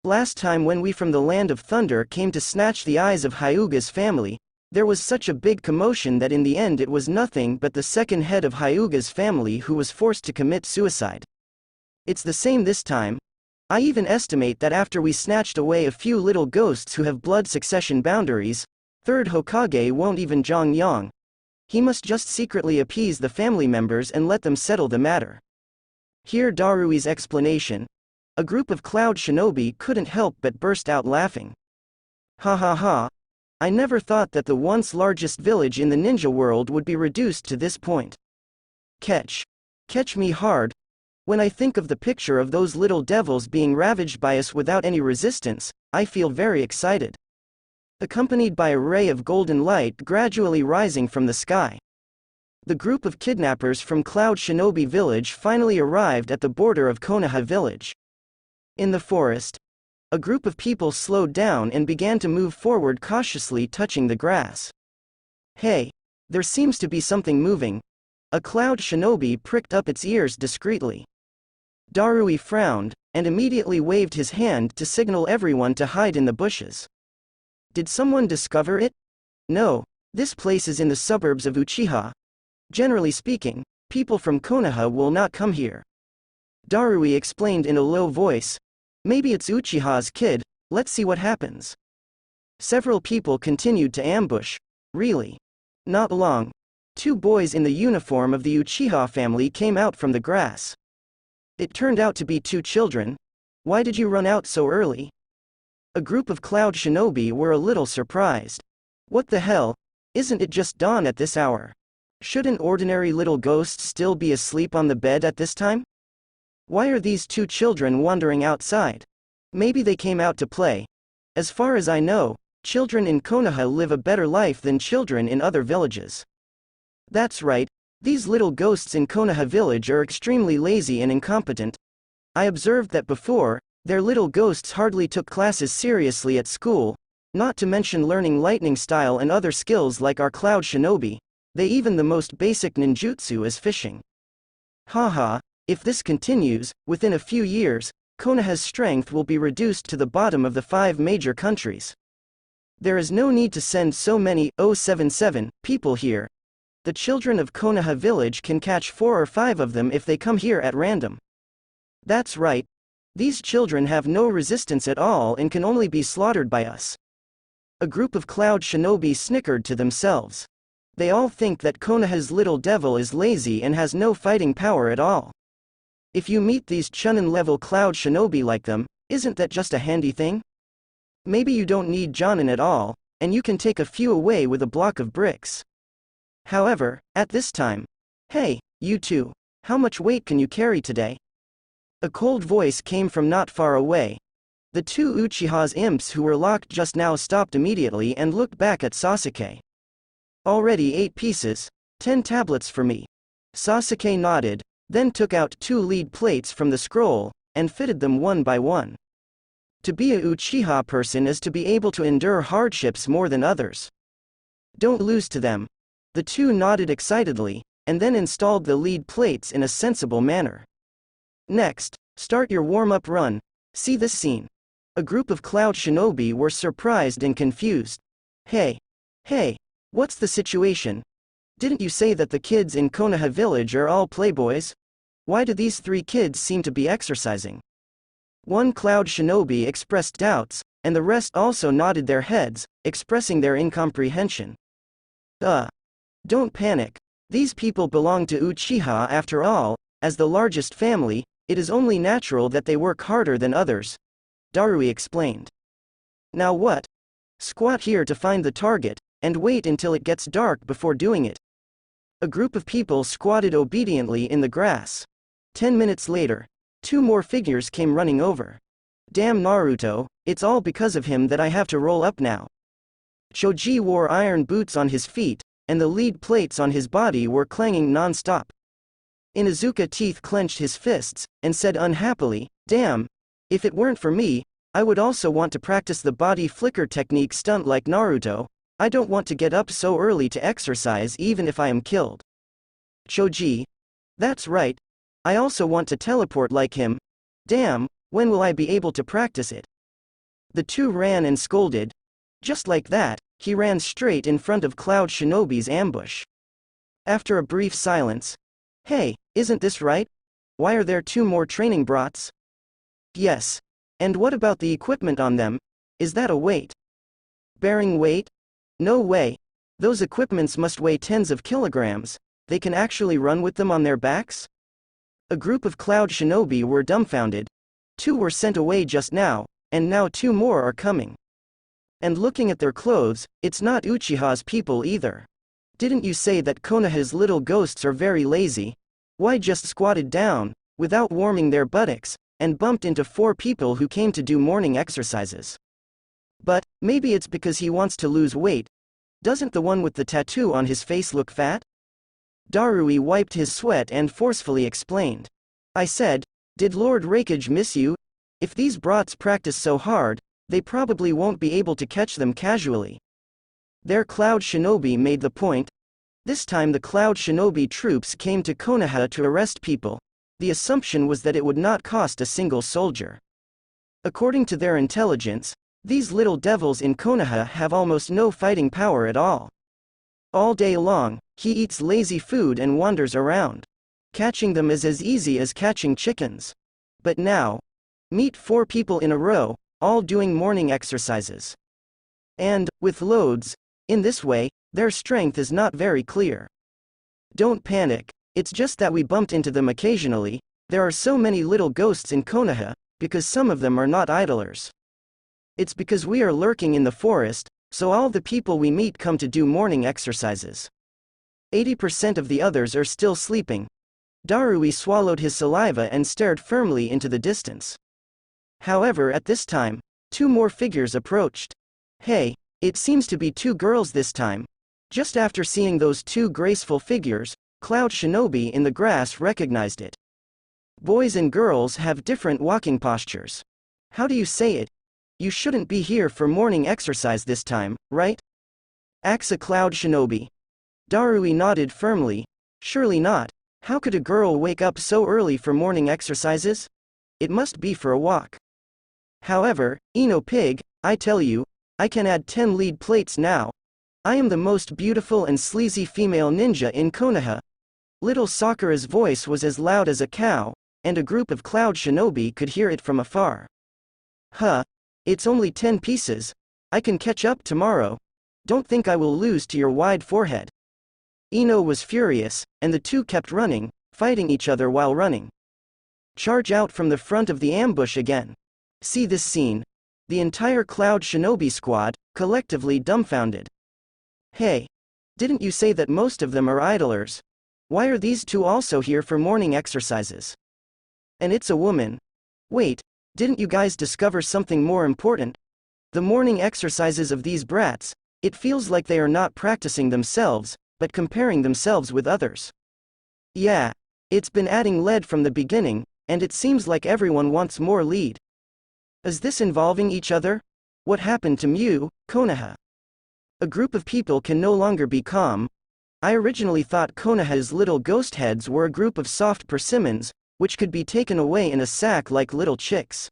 S1: Last time when we from the land of thunder came to snatch the eyes of Hyuga's family, there was such a big commotion that in the end it was nothing but the second head of Hyuga's family who was forced to commit suicide. It's the same this time. I even estimate that after we snatched away a few little ghosts who have blood succession boundaries, third Hokage won't even Zhongyang. He must just secretly appease the family members and let them settle the matter. Hear Darui's explanation. A group of cloud shinobi couldn't help but burst out laughing. Ha ha ha. I never thought that the once largest village in the ninja world would be reduced to this point. Catch me hard. When I think of the picture of those little devils being ravaged by us without any resistance, I feel very excited. Accompanied by a ray of golden light gradually rising from the sky. The group of kidnappers from Cloud Shinobi Village finally arrived at the border of Konoha Village. In the forest, a group of people slowed down and began to move forward, cautiously touching the grass. Hey, there seems to be something moving. A Cloud Shinobi pricked up its ears discreetly. Darui frowned, and immediately waved his hand to signal everyone to hide in the bushes. Did someone discover it? No, this place is in the suburbs of Uchiha. Generally speaking, people from Konoha will not come here. Darui explained in a low voice. Maybe it's Uchiha's kid, let's see what happens. Several people continued to ambush. Really? Not long. 2 boys in the uniform of the Uchiha family came out from the grass. It turned out to be 2 children. Why did you run out so early? A group of Cloud Shinobi were a little surprised. What the hell? Isn't it just dawn at this hour? Shouldn't ordinary little ghosts still be asleep on the bed at this time? Why are these 2 children wandering outside? Maybe they came out to play. As far as I know, children in Konoha live a better life than children in other villages. That's right, these little ghosts in Konoha village are extremely lazy and incompetent. I observed that before, their little ghosts hardly took classes seriously at school, not to mention learning lightning style and other skills like our Cloud Shinobi. They even the most basic ninjutsu as fishing. Haha, if this continues, within a few years, Konoha's strength will be reduced to the bottom of the 5 major countries. There is no need to send so many 077 people here. The children of Konoha village can catch 4 or 5 of them if they come here at random. That's right. These children have no resistance at all and can only be slaughtered by us. A group of Cloud Shinobi snickered to themselves. They all think that Konoha's little devil is lazy and has no fighting power at all. If you meet these Chunin-level Cloud Shinobi like them, isn't that just a handy thing? Maybe you don't need Jonin at all, and you can take a few away with a block of bricks. However, at this time, hey, you two, how much weight can you carry today? A cold voice came from not far away. The 2 Uchiha's imps who were locked just now stopped immediately and looked back at Sasuke. Already 8 pieces, 10 tablets for me. Sasuke nodded, then took out 2 lead plates from the scroll, and fitted them one by one. To be a Uchiha person is to be able to endure hardships more than others. Don't lose to them. The 2 nodded excitedly, and then installed the lead plates in a sensible manner. Next, start your warm-up run. See this scene. A group of Cloud Shinobi were surprised and confused. Hey, what's the situation? Didn't you say that the kids in Konoha village are all playboys? Why do these 3 kids seem to be exercising? One Cloud Shinobi expressed doubts, and the rest also nodded their heads, expressing their incomprehension. Don't panic. These people belong to Uchiha after all. As the largest family, it is only natural that they work harder than others. Darui explained. Now what? Squat here to find the target, and wait until it gets dark before doing it. A group of people squatted obediently in the grass. 10 minutes later, 2 more figures came running over. Damn Naruto, it's all because of him that I have to roll up now. Choji wore iron boots on his feet, and the lead plates on his body were clanging non-stop. Inuzuka teeth clenched his fists, and said unhappily, damn, if it weren't for me, I would also want to practice the body flicker technique stunt like Naruto. I don't want to get up so early to exercise even if I am killed. Choji. That's right. I also want to teleport like him. Damn, when will I be able to practice it? The 2 ran and scolded. Just like that, he ran straight in front of Cloud Shinobi's ambush. After a brief silence. Hey, isn't this right? Why are there 2 more training brats? Yes. And what about the equipment on them? Is that a weight? Bearing weight? No way. Those equipments must weigh tens of kilograms. They can actually run with them on their backs? A group of Cloud Shinobi were dumbfounded. 2 were sent away just now, and now 2 more are coming. And looking at their clothes, it's not Uchiha's people either. Didn't you say that Konoha's little ghosts are very lazy? Why just squatted down, without warming their buttocks, and bumped into 4 people who came to do morning exercises? But, maybe it's because he wants to lose weight. Doesn't the one with the tattoo on his face look fat? Darui wiped his sweat and forcefully explained. I said, did Lord Rakage miss you? If these brats practice so hard, they probably won't be able to catch them casually. Their Cloud Shinobi made the point. This time the Cloud Shinobi troops came to Konoha to arrest people. The assumption was that it would not cost a single soldier. According to their intelligence, these little devils in Konoha have almost no fighting power at all. All day long, he eats lazy food and wanders around. Catching them is as easy as catching chickens. But now, meet 4 people in a row, all doing morning exercises. And, with loads, in this way, their strength is not very clear. Don't panic, it's just that we bumped into them occasionally. There are so many little ghosts in Konoha, because some of them are not idlers. It's because we are lurking in the forest, so all the people we meet come to do morning exercises. 80% of the others are still sleeping. Darui swallowed his saliva and stared firmly into the distance. However, at this time, 2 more figures approached. Hey, it seems to be 2 girls this time. Just after seeing those 2 graceful figures, Cloud Shinobi in the grass recognized it. Boys and girls have different walking postures. How do you say it? You shouldn't be here for morning exercise this time, right? Axa Cloud Shinobi. Darui nodded firmly. Surely not. How could a girl wake up so early for morning exercises? It must be for a walk. However, Ino Pig, I tell you, I can add 10 lead plates now. I am the most beautiful and sleazy female ninja in Konoha. Little Sakura's voice was as loud as a cow, and a group of Cloud Shinobi could hear it from afar. Huh. It's only 10 pieces. I can catch up tomorrow. Don't think I will lose to your wide forehead. Ino was furious, and the 2 kept running, fighting each other while running. Charge out from the front of the ambush again. See this scene. The entire Cloud Shinobi squad, collectively dumbfounded. Hey. Didn't you say that most of them are idlers? Why are these 2 also here for morning exercises? And it's a woman. Wait. Didn't you guys discover something more important? The morning exercises of these brats, it feels like they are not practicing themselves, but comparing themselves with others. Yeah, it's been adding lead from the beginning, and it seems like everyone wants more lead. Is this involving each other? What happened to Mew, Konoha? A group of people can no longer be calm. I originally thought Konoha's little ghost heads were a group of soft persimmons, which could be taken away in a sack like little chicks.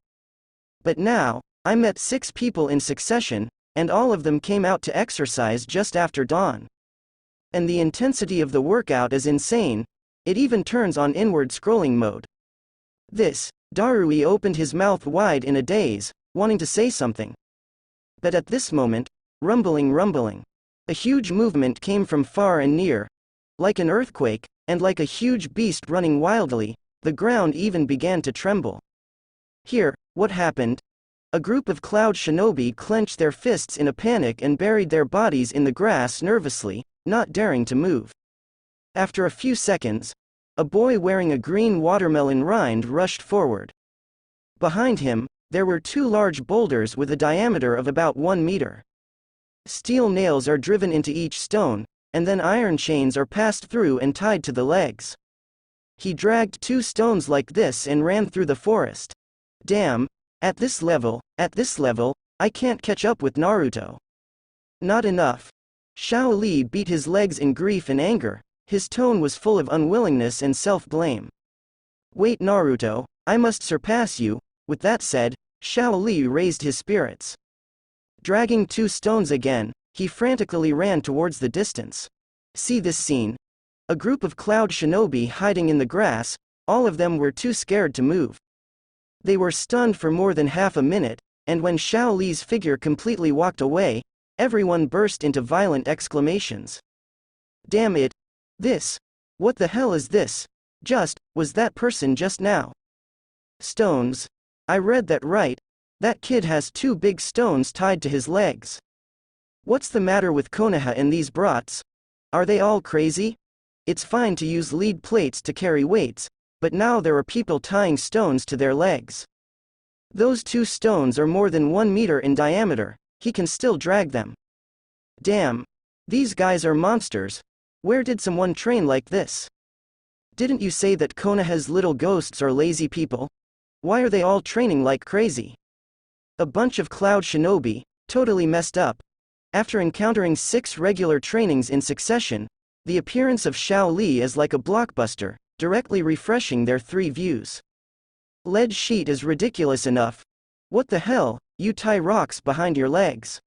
S1: But now, I met 6 people in succession, and all of them came out to exercise just after dawn. And the intensity of the workout is insane, it even turns on inward scrolling mode. Darui opened his mouth wide in a daze, wanting to say something. But at this moment, rumbling. A huge movement came from far and near. Like an earthquake, and like a huge beast running wildly, the ground even began to tremble. Here, what happened? A group of Cloud Shinobi clenched their fists in a panic and buried their bodies in the grass nervously, not daring to move. After a few seconds, a boy wearing a green watermelon rind rushed forward. Behind him, there were 2 large boulders with a diameter of about 1 meter. Steel nails are driven into each stone, and then iron chains are passed through and tied to the legs. He dragged 2 stones like this and ran through the forest. Damn, at this level, I can't catch up with Naruto. Not enough. Xiaoli beat his legs in grief and anger, his tone was full of unwillingness and self-blame. Wait Naruto, I must surpass you. With that said, Xiaoli raised his spirits. Dragging 2 stones again, he frantically ran towards the distance. See this scene. A group of Cloud Shinobi hiding in the grass, all of them were too scared to move. They were stunned for more than half a minute, and when Xiaoli's figure completely walked away, everyone burst into violent exclamations. Damn it! What the hell is this? Was that person just now? Stones. I read that right. That kid has 2 big stones tied to his legs. What's the matter with Konoha and these brats? Are they all crazy? It's fine to use lead plates to carry weights, but now there are people tying stones to their legs. Those 2 stones are more than 1 meter in diameter, he can still drag them. Damn. These guys are monsters. Where did someone train like this? Didn't you say that Konoha's little ghosts are lazy people? Why are they all training like crazy? A bunch of cloud shinobi, totally messed up. After encountering 6 regular trainings in succession, the appearance of Xiaoli is like a blockbuster, directly refreshing their 3 views. Lead sheet is ridiculous enough. What the hell, you tie rocks behind your legs.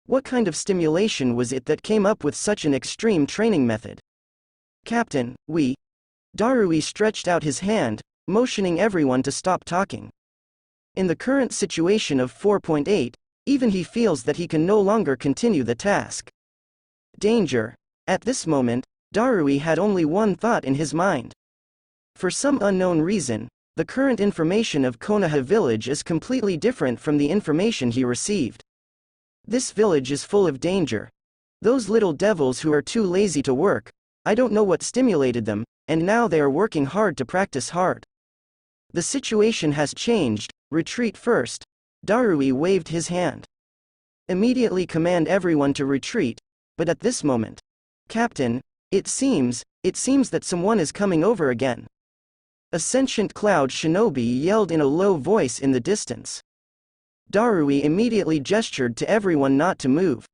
S1: What kind of stimulation was it that came up with such an extreme training method? Captain, we. Darui stretched out his hand, motioning everyone to stop talking. In the current situation of 4.8, even he feels that he can no longer continue the task. Danger. At this moment, Darui had only one thought in his mind. For some unknown reason, the current information of Konoha village is completely different from the information he received. This village is full of danger. Those little devils who are too lazy to work, I don't know what stimulated them, and now they are working hard to practice hard. The situation has changed, retreat first. Darui waved his hand. Immediately command everyone to retreat, but at this moment, Captain, it seems that someone is coming over again. A sentient cloud shinobi yelled in a low voice in the distance. Darui immediately gestured to everyone not to move.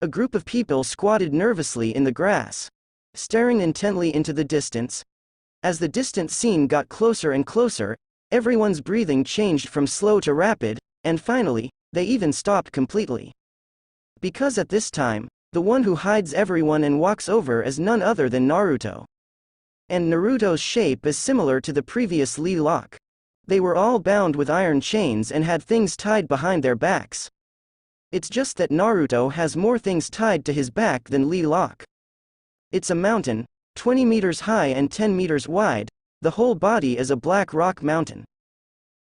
S1: A group of people squatted nervously in the grass, staring intently into the distance. As the distant scene got closer and closer, everyone's breathing changed from slow to rapid, and finally, they even stopped completely. Because at this time, the one who hides everyone and walks over is none other than Naruto. And Naruto's shape is similar to the previous Lee Lock. They were all bound with iron chains and had things tied behind their backs. It's just that Naruto has more things tied to his back than Lee Lock. It's a mountain, 20 meters high and 10 meters wide, the whole body is a black rock mountain.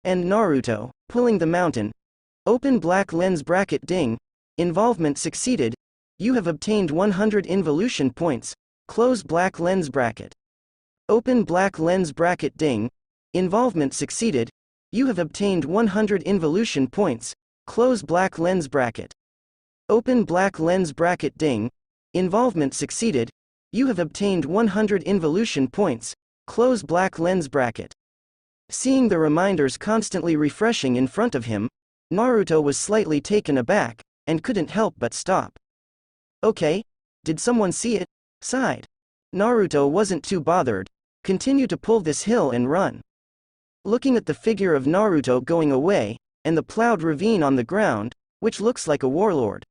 S1: And Naruto, pulling the mountain. Open black lens bracket ding. Involvement succeeded. You have obtained 100 involution points. Close black lens bracket. Open black lens bracket ding. Involvement succeeded. You have obtained 100 involution points. Close black lens bracket. Open black lens bracket ding. Involvement succeeded. You have obtained 100 involution points. Close black lens bracket. Seeing the reminders constantly refreshing in front of him, Naruto was slightly taken aback, and couldn't help but stop. Okay, did someone see it? Sighed. Naruto wasn't too bothered. Continue to pull this hill and run. Looking at the figure of Naruto going away, and the plowed ravine on the ground, which looks like a warlord.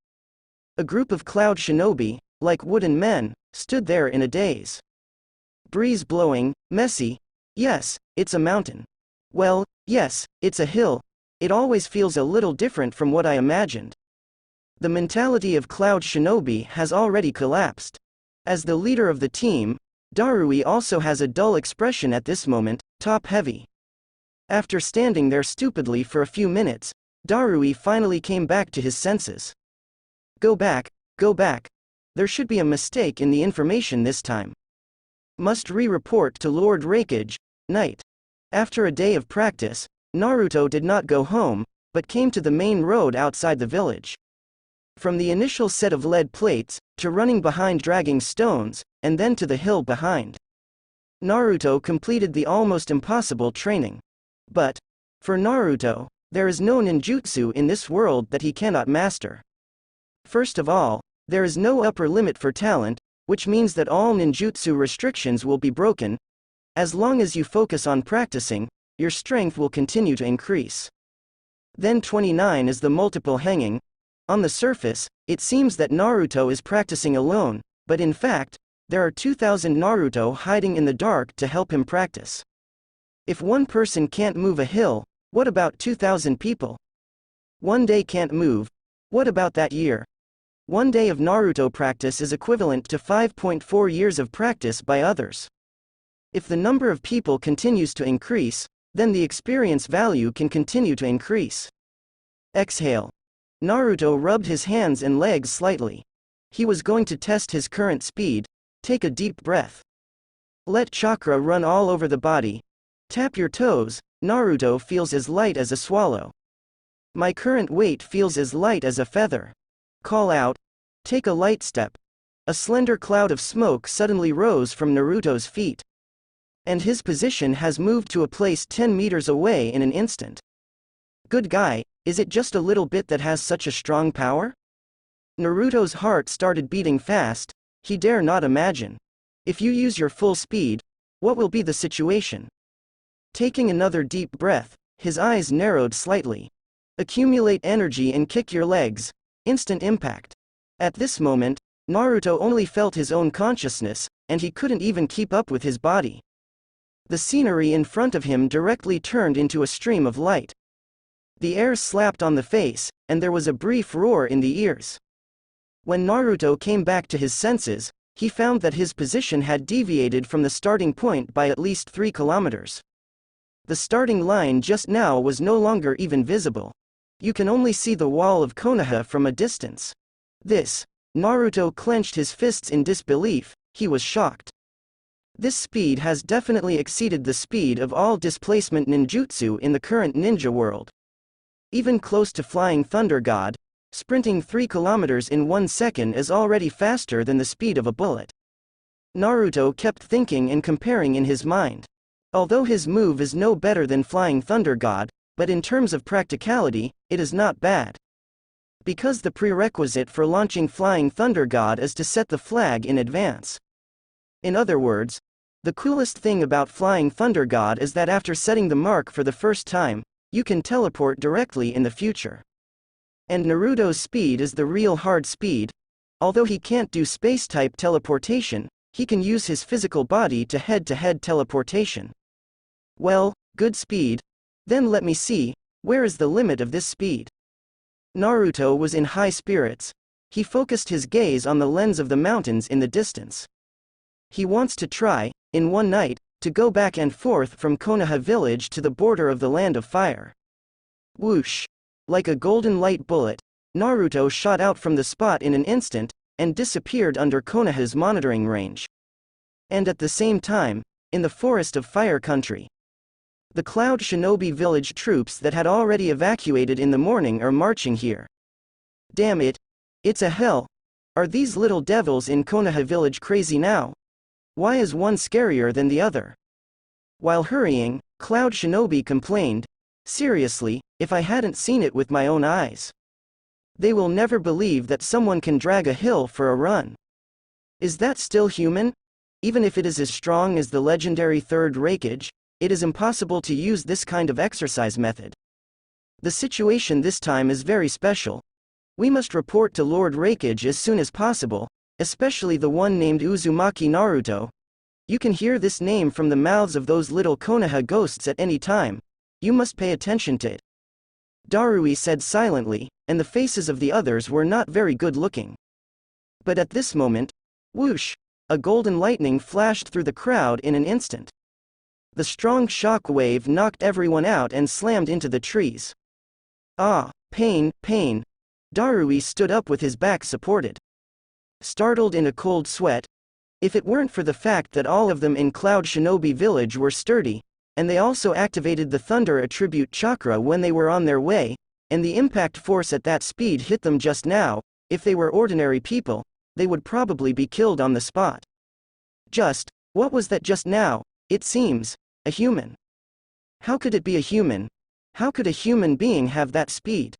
S1: A group of cloud shinobi, like wooden men, stood there in a daze. Breeze blowing, messy. Yes, it's a mountain. Well, yes, it's a hill. It always feels a little different from what I imagined. The mentality of cloud shinobi has already collapsed. As the leader of the team, Darui also has a dull expression at this moment, top-heavy. After standing there stupidly for a few minutes, Darui finally came back to his senses. Go back, go back. There should be a mistake in the information this time. Must re-report to Lord Raikage, night. After a day of practice, Naruto did not go home, but came to the main road outside the village. From the initial set of lead plates, to running behind dragging stones, and then to the hill behind. Naruto completed the almost impossible training. But, for Naruto, there is no ninjutsu in this world that he cannot master. First of all, there is no upper limit for talent, which means that all ninjutsu restrictions will be broken. As long as you focus on practicing, your strength will continue to increase. Then 29 is the multiple hanging. On the surface, it seems that Naruto is practicing alone, but in fact, there are 2,000 Naruto hiding in the dark to help him practice. If one person can't move a hill, what about 2,000 people? One day can't move. What about that year? One day of Naruto practice is equivalent to 5.4 years of practice by others. If the number of people continues to increase, then the experience value can continue to increase. Exhale. Naruto rubbed his hands and legs slightly. He was going to test his current speed. Take a deep breath. Let chakra run all over the body. Tap your toes. Naruto feels as light as a swallow. My current weight feels as light as a feather. Call out. Take a light step. A slender cloud of smoke suddenly rose from Naruto's feet. And his position has moved to a place 10 meters away in an instant. Good guy, is it just a little bit that has such a strong power? Naruto's heart started beating fast. He dare not imagine. If you use your full speed, what will be the situation? Taking another deep breath, his eyes narrowed slightly. Accumulate energy and kick your legs. Instant impact. At this moment, Naruto only felt his own consciousness, and he couldn't even keep up with his body. The scenery in front of him directly turned into a stream of light. The air slapped on the face, and there was a brief roar in the ears. When Naruto came back to his senses, he found that his position had deviated from the starting point by at least 3 kilometers. The starting line just now was no longer even visible. You can only see the wall of Konoha from a distance. Naruto clenched his fists in disbelief. He was shocked. This speed has definitely exceeded the speed of all displacement ninjutsu in the current ninja world. Even close to Flying Thunder God, sprinting 3 kilometers in 1 second is already faster than the speed of a bullet. Naruto kept thinking and comparing in his mind. Although his move is no better than Flying Thunder God, but in terms of practicality, it is not bad. Because the prerequisite for launching Flying Thunder God is to set the flag in advance. In other words, the coolest thing about Flying Thunder God is that after setting the mark for the first time, you can teleport directly in the future. And Naruto's speed is the real hard speed. Although he can't do space-type teleportation, he can use his physical body to head-to-head teleportation. Well, good speed. Then let me see, where is the limit of this speed? Naruto was in high spirits. He focused his gaze on the lens of the mountains in the distance. He wants to try, in one night, to go back and forth from Konoha village to the border of the Land of Fire. Whoosh! Like a golden light bullet, Naruto shot out from the spot in an instant, and disappeared under Konoha's monitoring range. And at the same time, in the Forest of Fire Country, the Cloud Shinobi village troops that had already evacuated in the morning are marching here. Damn it! It's a hell! Are these little devils in Konoha village crazy now? Why is one scarier than the other? While hurrying, Cloud Shinobi complained, seriously, if I hadn't seen it with my own eyes. They will never believe that someone can drag a hill for a run. Is that still human? Even if it is as strong as the legendary third Raikage, it is impossible to use this kind of exercise method. The situation this time is very special. We must report to Lord Raikage as soon as possible, especially the one named Uzumaki Naruto. You can hear this name from the mouths of those little Konoha ghosts at any time. You must pay attention to it. Darui said silently, and the faces of the others were not very good looking. But at this moment, whoosh, a golden lightning flashed through the crowd in an instant. The strong shock wave knocked everyone out and slammed into the trees. Ah, pain, pain. Darui stood up with his back supported. Startled in a cold sweat. If it weren't for the fact that all of them in Cloud Shinobi village were sturdy, and they also activated the Thunder Attribute Chakra when they were on their way, and the impact force at that speed hit them just now, if they were ordinary people, they would probably be killed on the spot. What was that just now? It seems, a human. How could it be a human? How could a human being have that speed?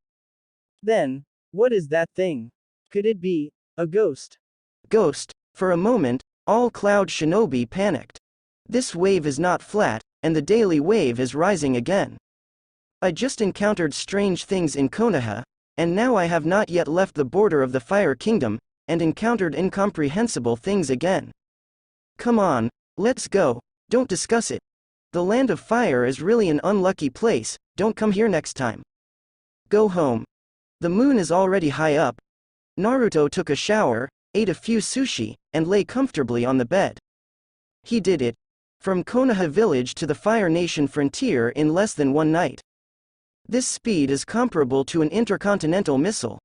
S2: Then, what is that thing? Could it be a ghost?
S1: Ghost? For a moment, all Cloud Shinobi panicked. This wave is not flat, and the daily wave is rising again. I just encountered strange things in Konoha, and now I have not yet left the border of the Fire Kingdom, and encountered incomprehensible things again. Come on, let's go, don't discuss it. The Land of Fire is really an unlucky place, don't come here next time. Go home. The moon is already high up. Naruto took a shower, ate a few sushi, and lay comfortably on the bed. He did it. From Konoha village to the Fire Nation frontier in less than one night. This speed is comparable to an intercontinental missile.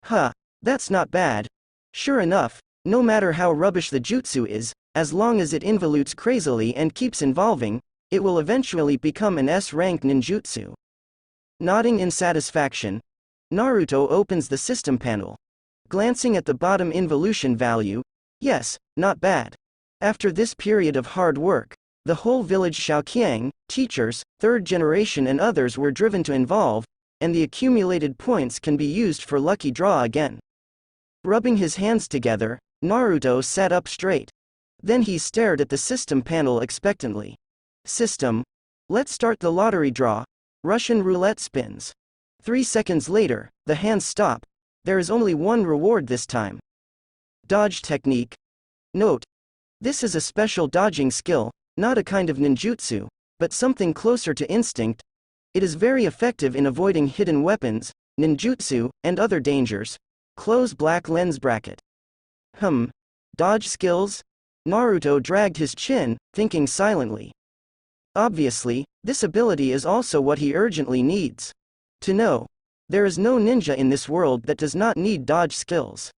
S1: Huh, that's not bad. Sure enough, no matter how rubbish the jutsu is, as long as it involutes crazily and keeps evolving, it will eventually become an S-ranked ninjutsu. Nodding in satisfaction, Naruto opens the system panel. Glancing at the bottom involution value, yes, not bad. After this period of hard work, the whole village Shaoqiang, teachers, third generation and others were driven to evolve, and the accumulated points can be used for lucky draw again. Rubbing his hands together, Naruto sat up straight. Then he stared at the system panel expectantly. System. Let's start the lottery draw. Russian roulette spins. 3 seconds later, the hands stop. There is only one reward this time. Dodge technique. Note. This is a special dodging skill, not a kind of ninjutsu, but something closer to instinct. It is very effective in avoiding hidden weapons, ninjutsu, and other dangers. Close black lens bracket. Dodge skills? Naruto dragged his chin, thinking silently. Obviously, this ability is also what he urgently needs. To know. There is no ninja in this world that does not need dodge skills.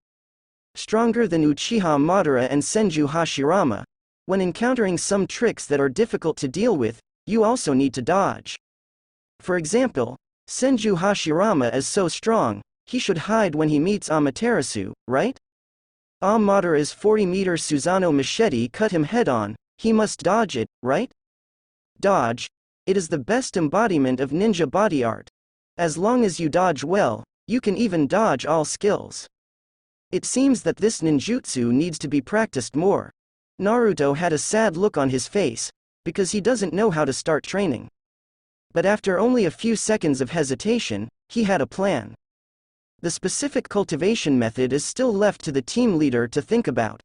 S1: Stronger than Uchiha Madara and Senju Hashirama. When encountering some tricks that are difficult to deal with, you also need to dodge. For example, Senju Hashirama is so strong, he should hide when he meets Amaterasu, right? Madara's 40-meter Susanoo machete cut him head-on, he must dodge it, right? Dodge. It is the best embodiment of ninja body art. As long as you dodge well, you can even dodge all skills. It seems that this ninjutsu needs to be practiced more. Naruto had a sad look on his face, because he doesn't know how to start training. But after only a few seconds of hesitation, he had a plan. The specific cultivation method is still left to the team leader to think about.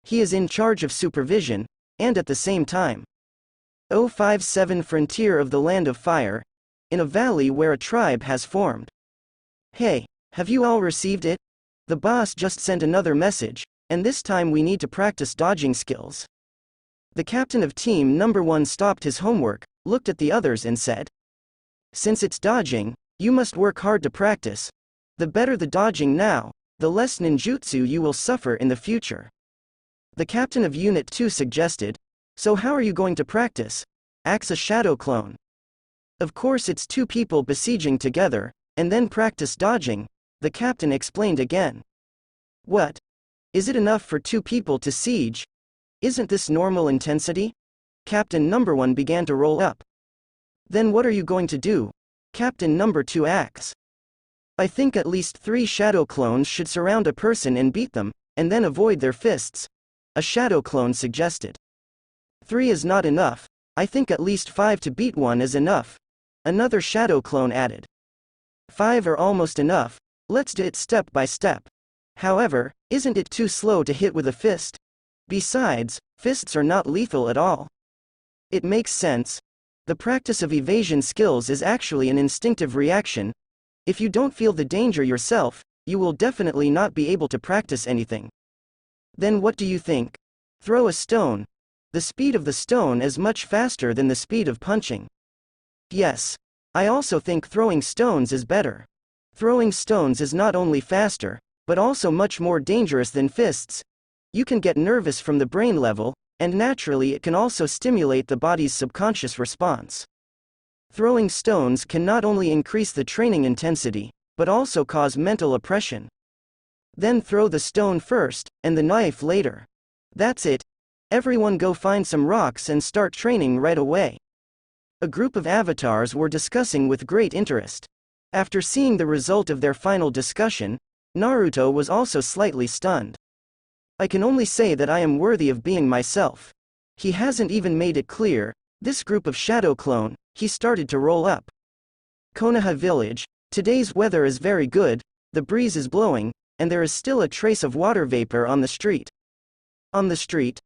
S1: He is in charge of supervision, and at the same time. 057 Frontier of the Land of Fire, in a valley where a tribe has formed. Hey, have you all received it? The boss just sent another message, and this time we need to practice dodging skills. The captain of team number 1 stopped his homework, looked at the others and said, since it's dodging, you must work hard to practice. The better the dodging now, the less ninjutsu you will suffer in the future. The captain of Unit 2 suggested, so how are you going to practice? Axe a shadow clone. Of course it's 2 people besieging together, and then practice dodging, the captain explained again. What? Is it enough for 2 people to siege? Isn't this normal intensity? Captain number 1 began to roll up. Then what are you going to do? Captain number 2 asks. I think at least 3 shadow clones should surround a person and beat them, and then avoid their fists. A shadow clone suggested. 3 is not enough. I think at least 5 to beat one is enough. Another shadow clone added. 5 are almost enough. Let's do it step by step. However, isn't it too slow to hit with a fist? Besides, fists are not lethal at all. It makes sense. The practice of evasion skills is actually an instinctive reaction. If you don't feel the danger yourself, you will definitely not be able to practice anything. Then what do you think? Throw a stone. The speed of the stone is much faster than the speed of punching. Yes. I also think throwing stones is better. Throwing stones is not only faster, but also much more dangerous than fists. You can get nervous from the brain level, and naturally it can also stimulate the body's subconscious response. Throwing stones can not only increase the training intensity, but also cause mental oppression. Then throw the stone first, and the knife later. That's it. Everyone go find some rocks and start training right away. A group of avatars were discussing with great interest. After seeing the result of their final discussion, Naruto was also slightly stunned. I can only say that I am worthy of being myself. He hasn't even made it clear. This group of shadow clone, he started to roll up. Konoha village, today's weather is very good, the breeze is blowing, and there is still a trace of water vapor on the street. On the street,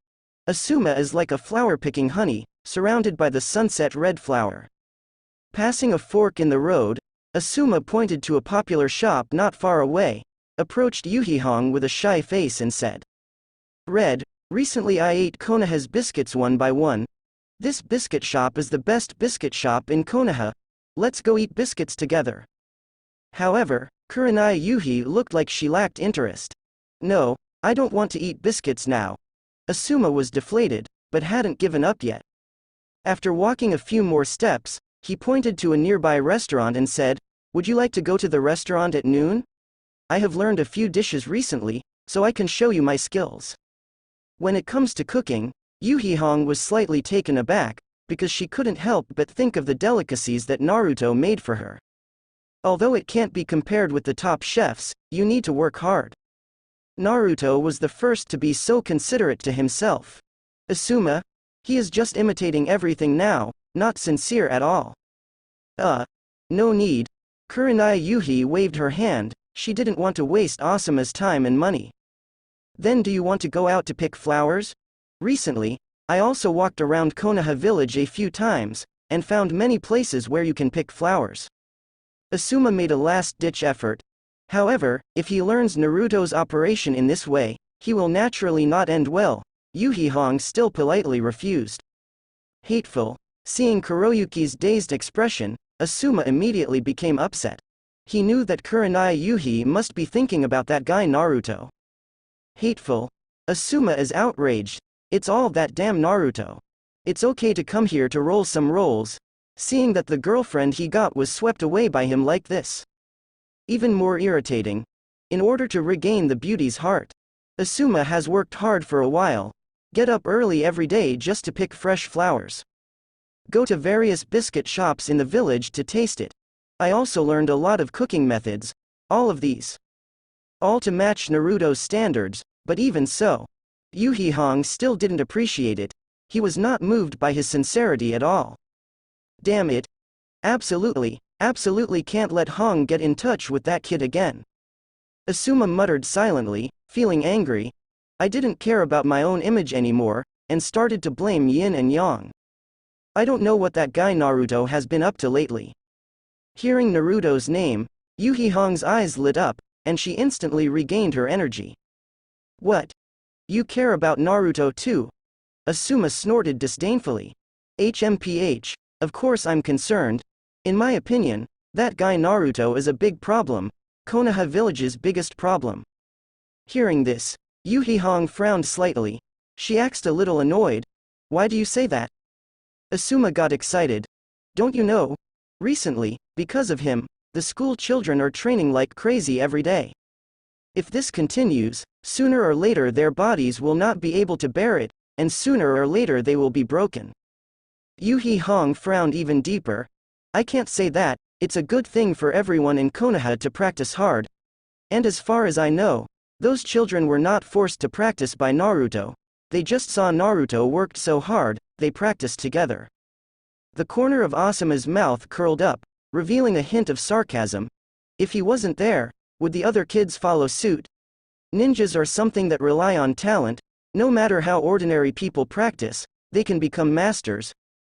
S1: Asuma is like a flower picking honey, surrounded by the sunset red flower. Passing a fork in the road, Asuma pointed to a popular shop not far away, approached Yurihong with a shy face and said, Red, recently I ate Konoha's biscuits one by one. This biscuit shop is the best biscuit shop in Konoha. let's go eat biscuits together. However, Kurenai Yuhi looked like she lacked interest. No, I don't want to eat biscuits now. Asuma was deflated, but hadn't given up yet. After walking a few more steps, he pointed to a nearby restaurant and said, "Would you like to go to the restaurant at noon? I have learned a few dishes recently, so I can show you my skills." When it comes to cooking, Yurihong was slightly taken aback, because she couldn't help but think of the delicacies that Naruto made for her. Although it can't be compared with the top chefs, you need to work hard. Naruto was the first to be so considerate to himself. Asuma? He is just imitating everything now, not sincere at all. No need. Kurenai Yuhi waved her hand, she didn't want to waste Asuma's time and money. Then do you want to go out to pick flowers? Recently, I also walked around Konoha village a few times, and found many places where you can pick flowers. Asuma made a last-ditch effort. However, if he learns Naruto's operation in this way, he will naturally not end well. Yurihong still politely refused. Hateful. Seeing Kuroyuki's dazed expression, Asuma immediately became upset. He knew that Kurenai Yuhi must be thinking about that guy Naruto. Hateful. Asuma is outraged. It's all that damn Naruto. It's okay to come here to roll some rolls, seeing that the girlfriend he got was swept away by him like this. Even more irritating. In order to regain the beauty's heart, Asuma has worked hard for a while. Get up early every day just to pick fresh flowers. Go to various biscuit shops in the village to taste it. I also learned a lot of cooking methods, all of these. All to match Naruto's standards, but even so, Yurihong still didn't appreciate it. He was not moved by his sincerity at all. Damn it. Absolutely can't let Hong get in touch with that kid again. Asuma muttered silently, feeling angry. I didn't care about my own image anymore, and started to blame yin and yang. I don't know what that guy Naruto has been up to lately. Hearing Naruto's name, Yurihong's eyes lit up, and she instantly regained her energy. What? You care about Naruto too? Asuma snorted disdainfully. HMPH, of course I'm concerned. In my opinion, that guy Naruto is a big problem, Konoha village's biggest problem. Hearing this, Yurihong frowned slightly. She asked a little annoyed. Why do you say that? Asuma got excited. Don't you know? Recently, because of him, the school children are training like crazy every day. If this continues, sooner or later their bodies will not be able to bear it, and sooner or later they will be broken. Yurihong frowned even deeper. I can't say that. It's a good thing for everyone in Konoha to practice hard. And as far as I know, those children were not forced to practice by Naruto. They just saw Naruto worked so hard, they practiced together. The corner of Asuma's mouth curled up, revealing a hint of sarcasm. If he wasn't there, would the other kids follow suit? Ninjas are something that rely on talent. No matter how ordinary people practice, they can become masters.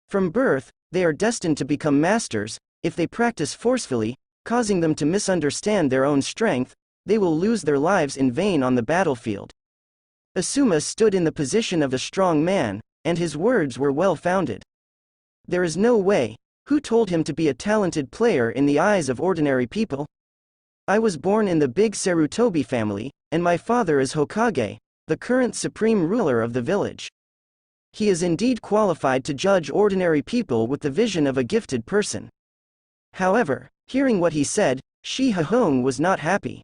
S1: From birth, they are destined to become masters. If they practice forcefully, causing them to misunderstand their own strength, they will lose their lives in vain on the battlefield. Asuma stood in the position of a strong man, and his words were well-founded. There is no way. Who told him to be a talented player in the eyes of ordinary people? I was born in the big Sarutobi family, and my father is Hokage, the current supreme ruler of the village. He is indeed qualified to judge ordinary people with the vision of a gifted person. However, hearing what he said, Yurihong was not happy.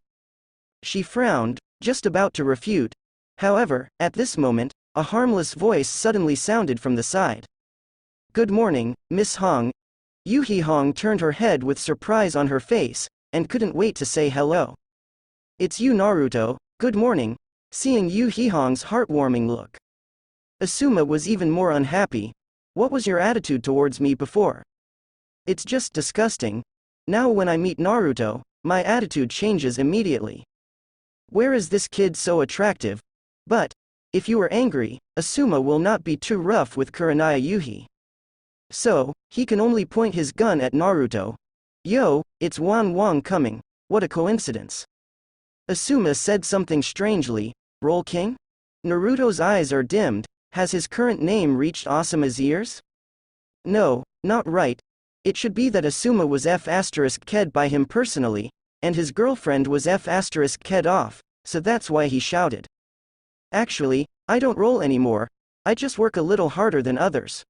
S1: She frowned, just about to refute. However, at this moment, a harmless voice suddenly sounded from the side. Good morning, Miss Hong. Yurihong turned her head with surprise on her face, and couldn't wait to say hello. It's you Naruto, good morning, seeing Yurihong's heartwarming look. Asuma was even more unhappy. What was your attitude towards me before? It's just disgusting. Now when I meet Naruto, my attitude changes immediately. Where is this kid so attractive? But, if you are angry, Asuma will not be too rough with Kurenai Yuhi. So, he can only point his gun at Naruto. Yo, it's Wang coming, what a coincidence. Asuma said something strangely. Roll King? Naruto's eyes are dimmed. Has his current name reached Asuma's ears? No, not right. It should be that Asuma was F***ed by him personally, and his girlfriend was F***ed off, so that's why he shouted. Actually, I don't roll anymore, I just work a little harder than others.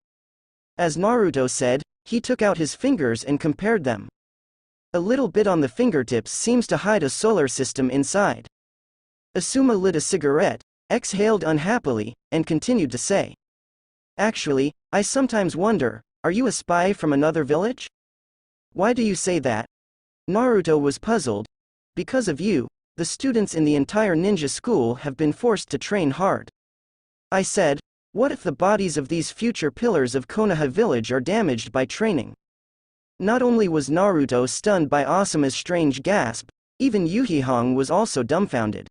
S1: As Naruto said, he took out his fingers and compared them. A little bit on the fingertips seems to hide a solar system inside. Asuma lit a cigarette, exhaled unhappily, and continued to say. Actually, I sometimes wonder, are you a spy from another village? Why do you say that? Naruto was puzzled. Because of you, the students in the entire ninja school have been forced to train hard. I said, what if the bodies of these future pillars of Konoha village are damaged by training? Not only was Naruto stunned by Asuma's strange gasp, even Yurihong was also dumbfounded.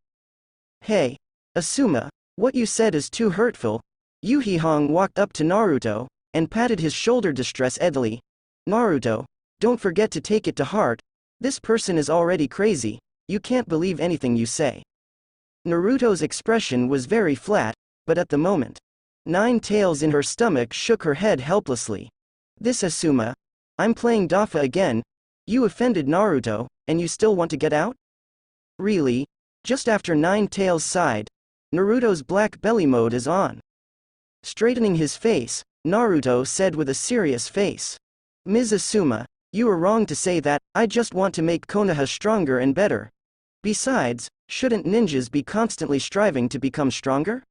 S1: Hey, Asuma, what you said is too hurtful. Yurihong walked up to Naruto, and patted his shoulder distressedly. Naruto, don't forget to take it to heart, this person is already crazy, you can't believe anything you say. Naruto's expression was very flat, but at the moment, Nine Tails in her stomach shook her head helplessly. This Asuma, I'm playing Dafa again, you offended Naruto, and you still want to get out? Really? Just after Nine Tails sighed, Naruto's black belly mode is on. Straightening his face, Naruto said with a serious face. Ms. Asuma, you are wrong to say that, I just want to make Konoha stronger and better. Besides, shouldn't ninjas be constantly striving to become stronger?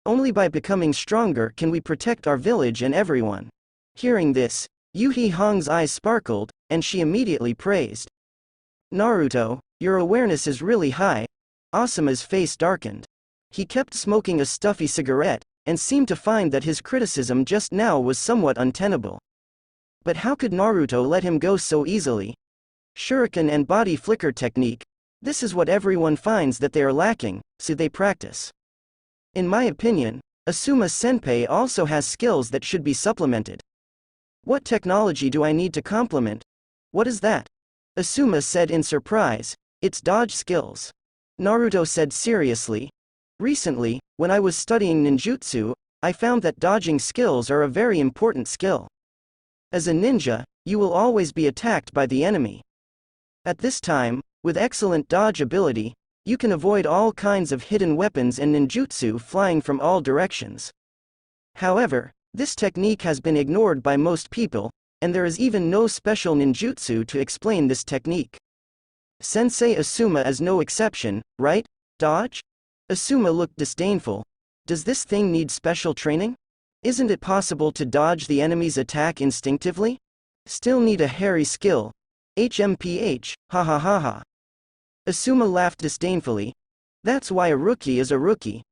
S1: Only by becoming stronger can we protect our village and everyone. Hearing this, Yurihong's eyes sparkled, and she immediately praised. Naruto, your awareness is really high. Asuma's face darkened. He kept smoking a stuffy cigarette, and seemed to find that his criticism just now was somewhat untenable. But how could Naruto let him go so easily? Shuriken and body flicker technique. This is what everyone finds that they are lacking, so they practice. In my opinion, Asuma Senpai also has skills that should be supplemented. What technology do I need to complement? What is that? Asuma said in surprise, it's dodge skills. Naruto said seriously. Recently, when I was studying ninjutsu, I found that dodging skills are a very important skill. As a ninja, you will always be attacked by the enemy. At this time, with excellent dodge ability, you can avoid all kinds of hidden weapons and ninjutsu flying from all directions. However, this technique has been ignored by most people, and there is even no special ninjutsu to explain this technique. Sensei Asuma is no exception, right? Dodge? Asuma looked disdainful. Does this thing need special training? Isn't it possible to dodge the enemy's attack instinctively? Still need a hairy skill. HMPH, ha ha ha ha. Asuma laughed disdainfully. That's why a rookie is a rookie.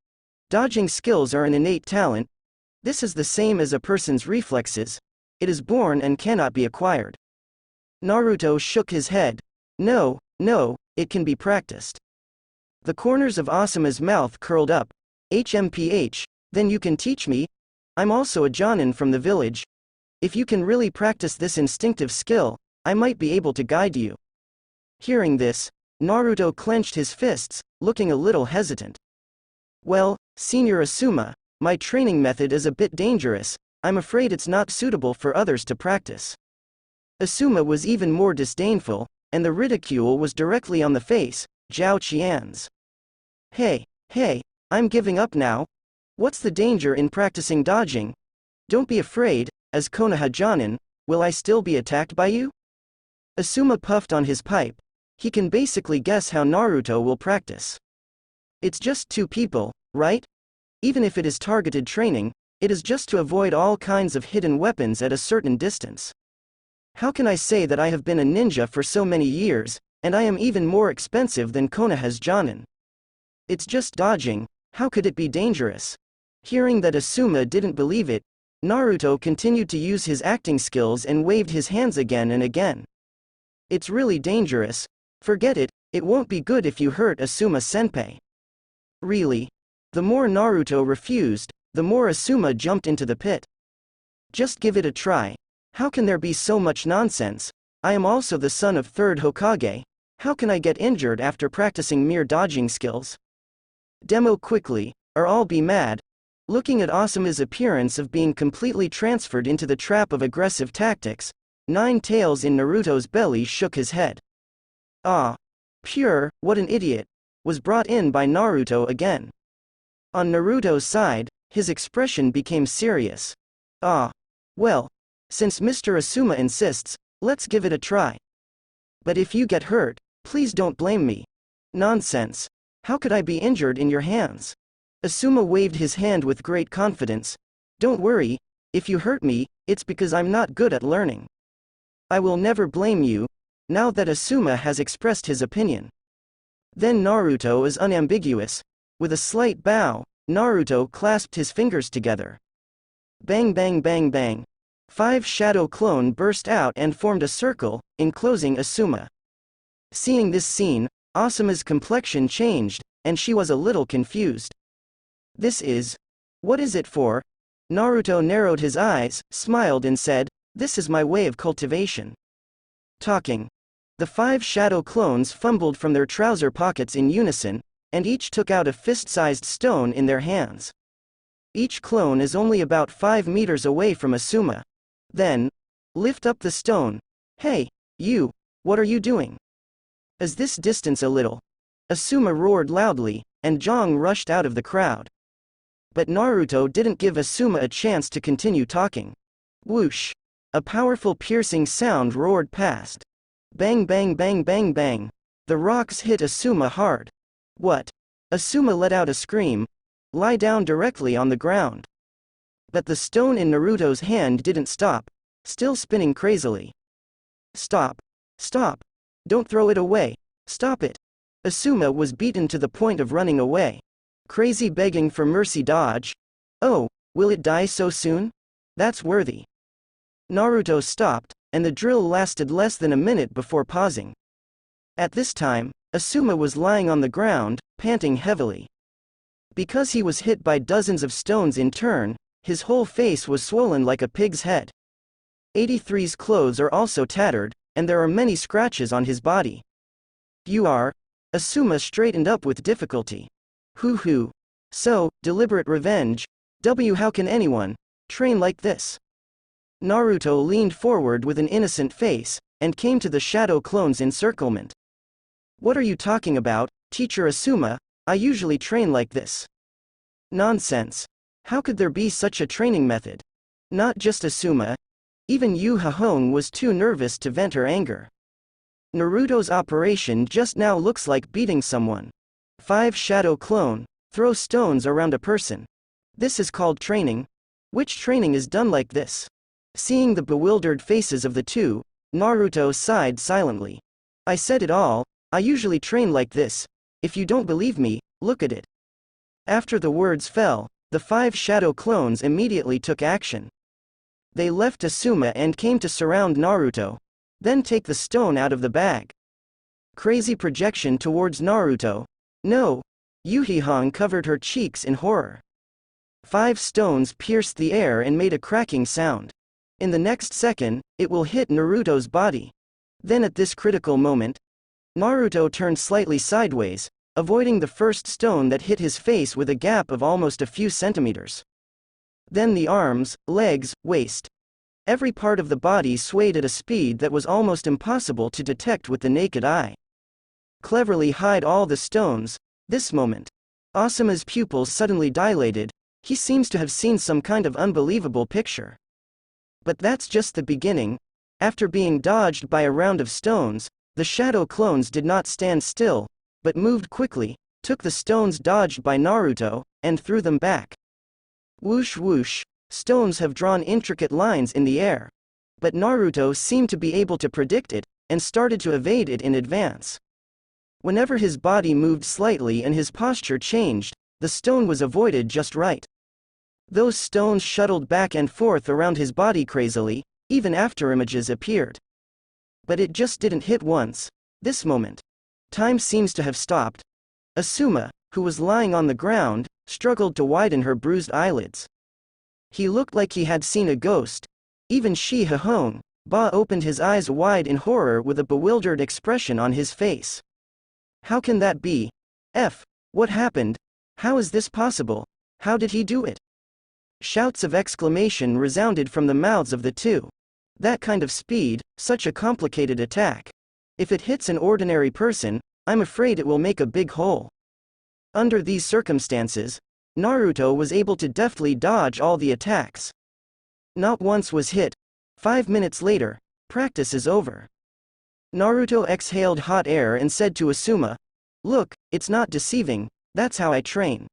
S1: Dodging skills are an innate talent. This is the same as a person's reflexes. It is born and cannot be acquired. Naruto shook his head. No, it can be practiced. The corners of Asuma's mouth curled up. HMPH, then you can teach me? I'm also a Jonin from the village. If you can really practice this instinctive skill, I might be able to guide you. Hearing this, Naruto clenched his fists, looking a little hesitant. Well, Senior Asuma, my training method is a bit dangerous, I'm afraid it's not suitable for others to practice. Asuma was even more disdainful, and the ridicule was directly on the face, Zhao Qian's. Hey, I'm giving up now. What's the danger in practicing dodging? Don't be afraid, as Konoha Jonin, will I still be attacked by you? Asuma puffed on his pipe. He can basically guess how Naruto will practice. It's just two people, right? Even if it is targeted training, it is just to avoid all kinds of hidden weapons at a certain distance. How can I say that I have been a ninja for so many years, and I am even more expensive than Konoha's Jonin? It's just dodging, how could it be dangerous? Hearing that Asuma didn't believe it, Naruto continued to use his acting skills and waved his hands again and again. It's really dangerous. Forget it, it won't be good if you hurt Asuma Senpai. Really? The more Naruto refused, the more Asuma jumped into the pit. Just give it a try. How can there be so much nonsense? I am also the son of third Hokage. How can I get injured after practicing mere dodging skills? Demo quickly, or I'll be mad. Looking at Asuma's appearance of being completely transferred into the trap of aggressive tactics, Nine tails in Naruto's belly shook his head. Ah. Pure, what an idiot, was brought in by Naruto again. On Naruto's side, his expression became serious. Ah. Well. Since Mr. Asuma insists, let's give it a try. But if you get hurt, please don't blame me. Nonsense. How could I be injured in your hands? Asuma waved his hand with great confidence. Don't worry, if you hurt me, it's because I'm not good at learning. I will never blame you, now that Asuma has expressed his opinion. Then Naruto is unambiguous. With a slight bow, Naruto clasped his fingers together. Bang bang bang bang. 5 shadow clone burst out and formed a circle, enclosing Asuma. Seeing this scene, Asuma's complexion changed, and she was a little confused. This is... What is it for? Naruto narrowed his eyes, smiled and said, this is my way of cultivation. Talking. The 5 shadow clones fumbled from their trouser pockets in unison, and each took out a fist-sized stone in their hands. Each clone is only about 5 meters away from Asuma. Then, lift up the stone. Hey, you, what are you doing? Is this distance a little? Asuma roared loudly, and Zhang rushed out of the crowd. But Naruto didn't give Asuma a chance to continue talking. Whoosh! A powerful piercing sound roared past. Bang bang bang bang bang. The rocks hit Asuma hard. What? Asuma let out a scream. Lie down directly on the ground. But the stone in Naruto's hand didn't stop, still spinning crazily. Stop. Stop. Don't throw it away. Stop it. Asuma was beaten to the point of running away. Crazy begging for mercy dodge. Oh, will it die so soon? That's worthy. Naruto stopped, and the drill lasted less than a minute before pausing. At this time, Asuma was lying on the ground, panting heavily. Because he was hit by dozens of stones in turn, his whole face was swollen like a pig's head. 83's clothes are also tattered, and there are many scratches on his body. You are? Asuma straightened up with difficulty. Hoo. So, deliberate revenge. How can anyone train like this? Naruto leaned forward with an innocent face, and came to the shadow clone's encirclement. What are you talking about, Teacher Asuma? I usually train like this. Nonsense. How could there be such a training method? Not just Asuma. Even Yurihong was too nervous to vent her anger. Naruto's operation just now looks like beating someone. 5 shadow clone, throw stones around a person. This is called training? Which training is done like this? Seeing the bewildered faces of the two, Naruto sighed silently. I said it all, I usually train like this. If you don't believe me, look at it. After the words fell, the 5 shadow clones immediately took action. They left Asuma and came to surround Naruto. Then take the stone out of the bag. Crazy projection towards Naruto. No. Yurihong covered her cheeks in horror. 5 stones pierced the air and made a cracking sound. In the next second, it will hit Naruto's body. Then at this critical moment, Naruto turned slightly sideways, avoiding the first stone that hit his face with a gap of almost a few centimeters. Then the arms, legs, waist. Every part of the body swayed at a speed that was almost impossible to detect with the naked eye. Cleverly hide all the stones. This moment, Asuma's pupils suddenly dilated. He seems to have seen some kind of unbelievable picture. But that's just the beginning. After being dodged by a round of stones, the shadow clones did not stand still, but moved quickly, took the stones dodged by Naruto, and threw them back. Whoosh whoosh, stones have drawn intricate lines in the air. But Naruto seemed to be able to predict it, and started to evade it in advance. Whenever his body moved slightly and his posture changed, the stone was avoided just right. Those stones shuttled back and forth around his body crazily, even after images appeared. But it just didn't hit once. This moment. Time seems to have stopped. Asuma, who was lying on the ground, struggled to widen her bruised eyelids. He looked like he had seen a ghost. Even Yurihong opened his eyes wide in horror with a bewildered expression on his face. How can that be? What happened? How is this possible? How did he do it? Shouts of exclamation resounded from the mouths of the two. That kind of speed, such a complicated attack. If it hits an ordinary person, I'm afraid it will make a big hole. Under these circumstances, Naruto was able to deftly dodge all the attacks. Not once was hit. 5 minutes later, practice is over. Naruto exhaled hot air and said to Asuma, "Look, it's not deceiving, that's how I train."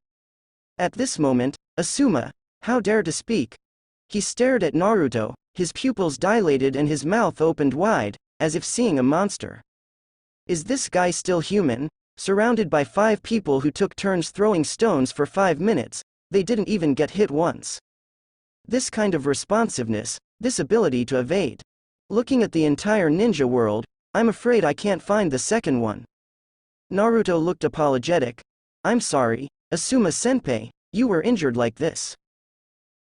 S1: At this moment, Asuma, how dare to speak? He stared at Naruto, his pupils dilated and his mouth opened wide, as if seeing a monster. Is this guy still human? Surrounded by 5 people who took turns throwing stones for 5 minutes, they didn't even get hit once. This kind of responsiveness, this ability to evade. Looking at the entire ninja world, I'm afraid I can't find the second one. Naruto looked apologetic. I'm sorry, Asuma-senpai, you were injured like this.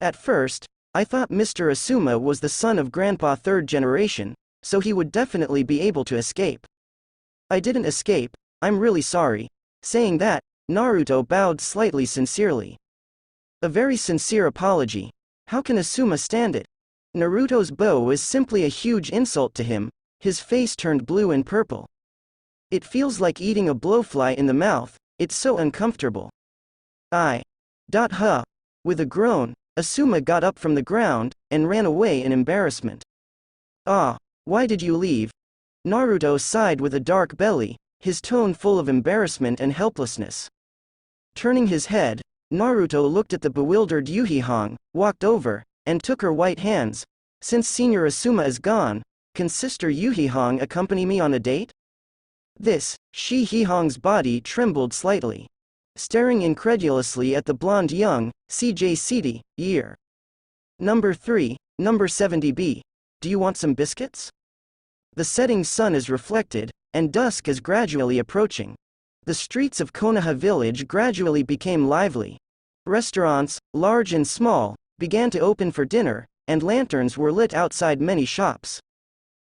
S1: At first, I thought Mr. Asuma was the son of Grandpa 3rd generation, so he would definitely be able to escape. I didn't escape, I'm really sorry. Saying that, Naruto bowed slightly sincerely. A very sincere apology. How can Asuma stand it? Naruto's bow is simply a huge insult to him. His face turned blue and purple. It feels like eating a blowfly in the mouth, it's so uncomfortable. With a groan, Asuma got up from the ground, and ran away in embarrassment. Ah, why did you leave? Naruto sighed with a dark belly, his tone full of embarrassment and helplessness. Turning his head, Naruto looked at the bewildered Yurihong, walked over, and took her white hands. Since Senior Asuma is gone, can Sister Yurihong accompany me on a date? Shi Hong's body trembled slightly. Staring incredulously at the blonde young, CJ year. Number 3, number 70B. Do you want some biscuits? The setting sun is reflected, and dusk is gradually approaching. The streets of Konoha village gradually became lively. Restaurants, large and small, began to open for dinner, and lanterns were lit outside many shops.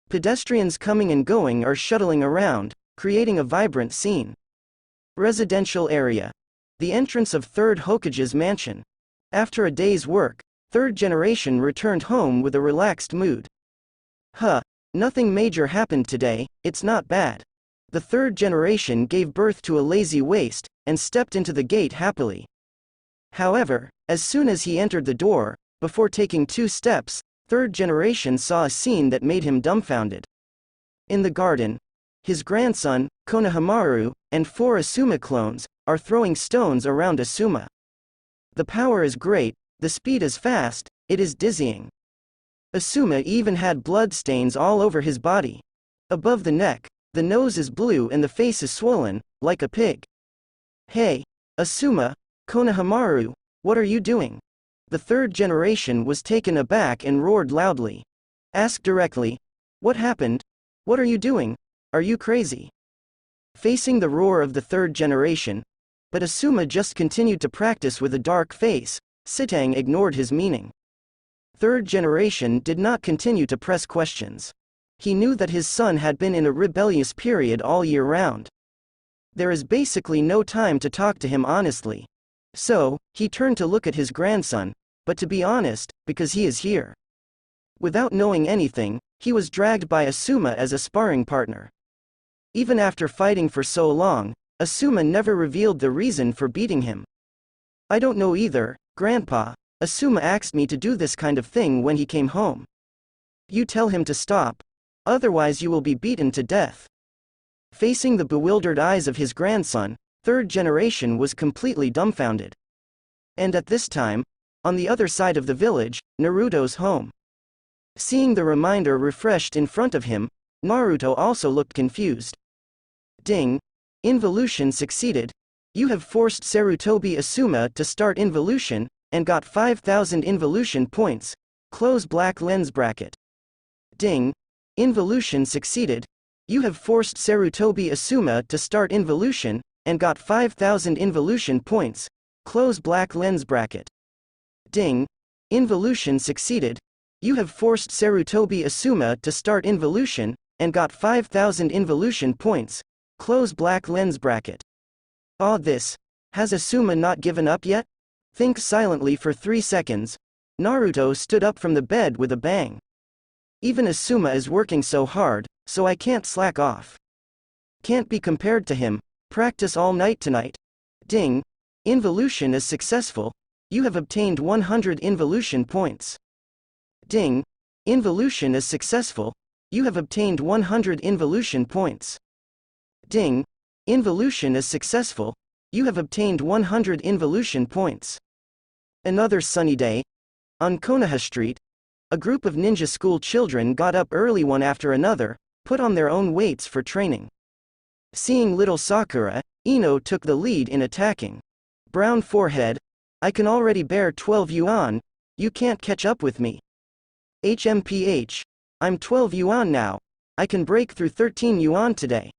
S1: Pedestrians coming and going are shuttling around, creating a vibrant scene. Residential area. The entrance of 3rd Hokage's mansion. After a day's work, 3rd generation returned home with a relaxed mood. Nothing major happened today, it's not bad. The 3rd generation gave birth to a lazy waste, and stepped into the gate happily. However, as soon as he entered the door, before taking 2 steps, 3rd generation saw a scene that made him dumbfounded. In the garden, his grandson, Konohamaru, and 4 Asuma clones, are throwing stones around Asuma. The power is great, the speed is fast, it is dizzying. Asuma even had blood stains all over his body. Above the neck, the nose is blue and the face is swollen, like a pig. Hey, Asuma, Konohamaru, what are you doing? The 3rd generation was taken aback and roared loudly. Ask directly. What happened? What are you doing? Are you crazy? Facing the roar of the 3rd generation, but Asuma just continued to practice with a dark face. Sitang ignored his meaning. 3rd generation did not continue to press questions. He knew that his son had been in a rebellious period all year round. There is basically no time to talk to him honestly. So, he turned to look at his grandson, but to be honest, because he is here. Without knowing anything, he was dragged by Asuma as a sparring partner. Even after fighting for so long, Asuma never revealed the reason for beating him. I don't know either, Grandpa. Asuma asked me to do this kind of thing when he came home. You tell him to stop. Otherwise you will be beaten to death. Facing the bewildered eyes of his grandson, 3rd generation was completely dumbfounded. And at this time, on the other side of the village, Naruto's home. Seeing the reminder refreshed in front of him, Naruto also looked confused. Ding. Involution succeeded. You have forced Sarutobi Asuma to start involution, and got 5,000 involution points. Close black lens bracket. Ding. Involution succeeded. You have forced Sarutobi Asuma to start involution, and got 5,000 involution points. Close black lens bracket. Ding. Involution succeeded. You have forced Sarutobi Asuma to start involution, and got 5,000 involution points. Close black lens bracket. This. Has Asuma not given up yet? Think silently for 3 seconds. Naruto stood up from the bed with a bang. Even Asuma is working so hard, so I can't slack off. Can't be compared to him. Practice all night tonight. Ding. Involution is successful. You have obtained 100 involution points. Ding. Involution is successful. You have obtained 100 involution points. Ding. Involution is successful. You have obtained 100 involution points. Another sunny day. On Konoha Street, a group of ninja school children got up early one after another, put on their own weights for training. Seeing little Sakura, Ino took the lead in attacking. Brown forehead. I can already bear 12 yuan, you can't catch up with me. HMPH. I'm 12 yuan now, I can break through 13 yuan today.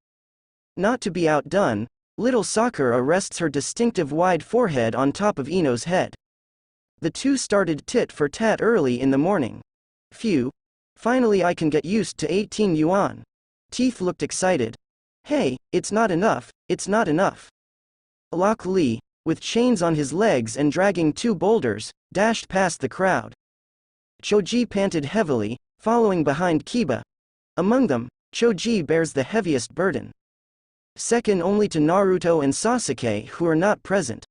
S1: Not to be outdone, little Sakura rests her distinctive wide forehead on top of Ino's head. The two started tit for tat early in the morning. Phew. Finally I can get used to 18 yuan. Teeth looked excited. Hey, it's not enough, it's not enough. Lok Lee, with chains on his legs and dragging 2 boulders, dashed past the crowd. Choji panted heavily, following behind Kiba. Among them, Choji bears the heaviest burden. Second only to Naruto and Sasuke, who are not present.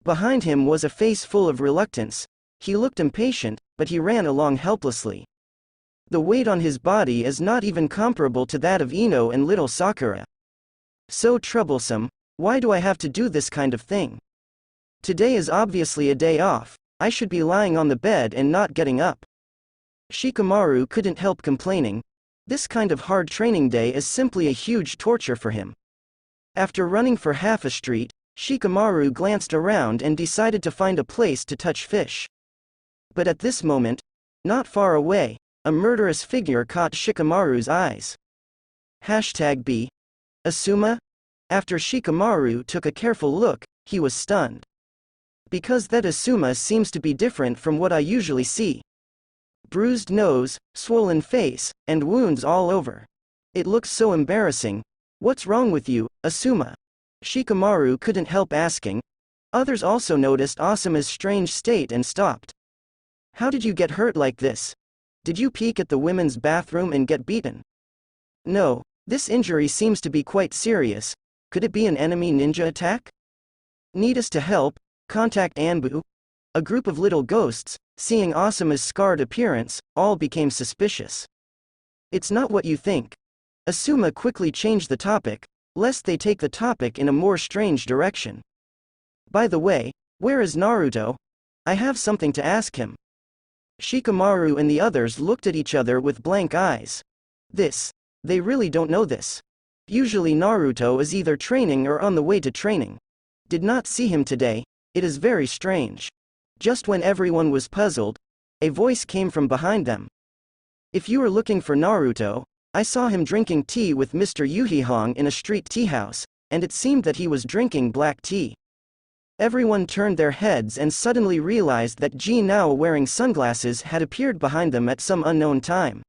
S1: Behind him was a face full of reluctance. He looked impatient, but he ran along helplessly. The weight on his body is not even comparable to that of Ino and little Sakura. So troublesome, why do I have to do this kind of thing? Today is obviously a day off, I should be lying on the bed and not getting up. Shikamaru couldn't help complaining. This kind of hard training day is simply a huge torture for him. After running for half a street, Shikamaru glanced around and decided to find a place to touch fish. But at this moment, not far away, a murderous figure caught Shikamaru's eyes. #B. Asuma? After Shikamaru took a careful look, he was stunned. Because that Asuma seems to be different from what I usually see. Bruised nose, swollen face, and wounds all over. It looks so embarrassing. What's wrong with you, Asuma? Shikamaru couldn't help asking. Others also noticed Asuma's strange state and stopped. How did you get hurt like this? Did you peek at the women's bathroom and get beaten? No, this injury seems to be quite serious. Could it be an enemy ninja attack? Need us to help? Contact Anbu. A group of little ghosts, seeing Asuma's scarred appearance, all became suspicious. It's not what you think. Asuma quickly changed the topic, lest they take the topic in a more strange direction. By the way, where is Naruto? I have something to ask him. Shikamaru and the others looked at each other with blank eyes. They really don't know this. Usually Naruto is either training or on the way to training. Did not see him today, it is very strange. Just when everyone was puzzled, a voice came from behind them. If you are looking for Naruto, I saw him drinking tea with Mr. Yurihong in a street tea house, and it seemed that he was drinking black tea. Everyone turned their heads and suddenly realized that Zhi Nao wearing sunglasses had appeared behind them at some unknown time.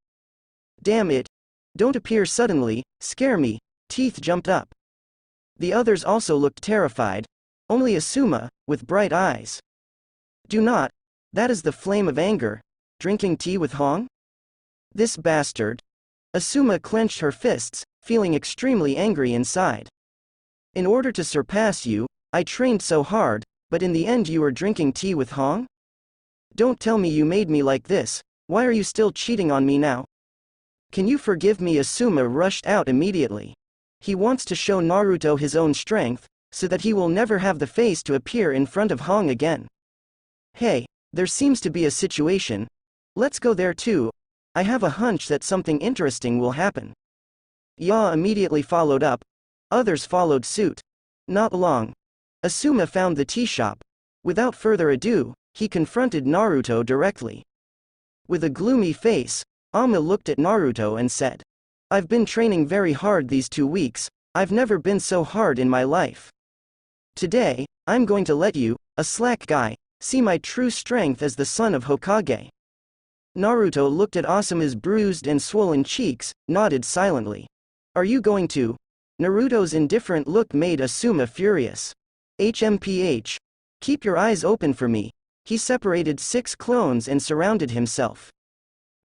S1: Damn it. Don't appear suddenly, scare me, teeth jumped up. The others also looked terrified. Only Asuma, with bright eyes. Do not. That is the flame of anger. Drinking tea with Hong? This bastard. Asuma clenched her fists, feeling extremely angry inside. In order to surpass you, I trained so hard, but in the end you are drinking tea with Hong? Don't tell me you made me like this, why are you still cheating on me now? Can you forgive me? Asuma rushed out immediately. He wants to show Naruto his own strength, so that he will never have the face to appear in front of Hong again. Hey, there seems to be a situation. Let's go there too. I have a hunch that something interesting will happen. Ya immediately followed up. Others followed suit. Not long. Asuma found the tea shop. Without further ado, he confronted Naruto directly. With a gloomy face, Amma looked at Naruto and said, I've been training very hard these 2 weeks, I've never been so hard in my life. Today, I'm going to let you, a slack guy, see my true strength as the son of Hokage. Naruto looked at Asuma's bruised and swollen cheeks, nodded silently. Are you going to? Naruto's indifferent look made Asuma furious. HMPH. Keep your eyes open for me. He separated 6 clones and surrounded himself.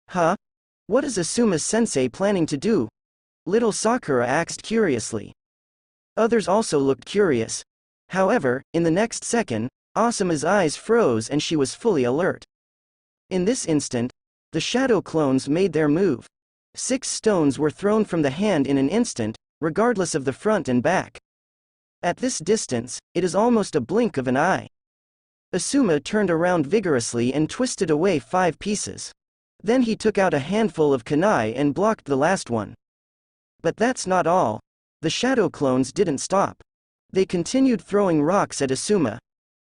S1: Huh? What is Asuma-sensei planning to do? Little Sakura asked curiously. Others also looked curious. However, in the next second, Asuma's eyes froze and she was fully alert. In this instant, the shadow clones made their move. 6 stones were thrown from the hand in an instant, regardless of the front and back. At this distance, it is almost a blink of an eye. Asuma turned around vigorously and twisted away 5 pieces. Then he took out a handful of kunai and blocked the last one. But that's not all. The shadow clones didn't stop. They continued throwing rocks at Asuma.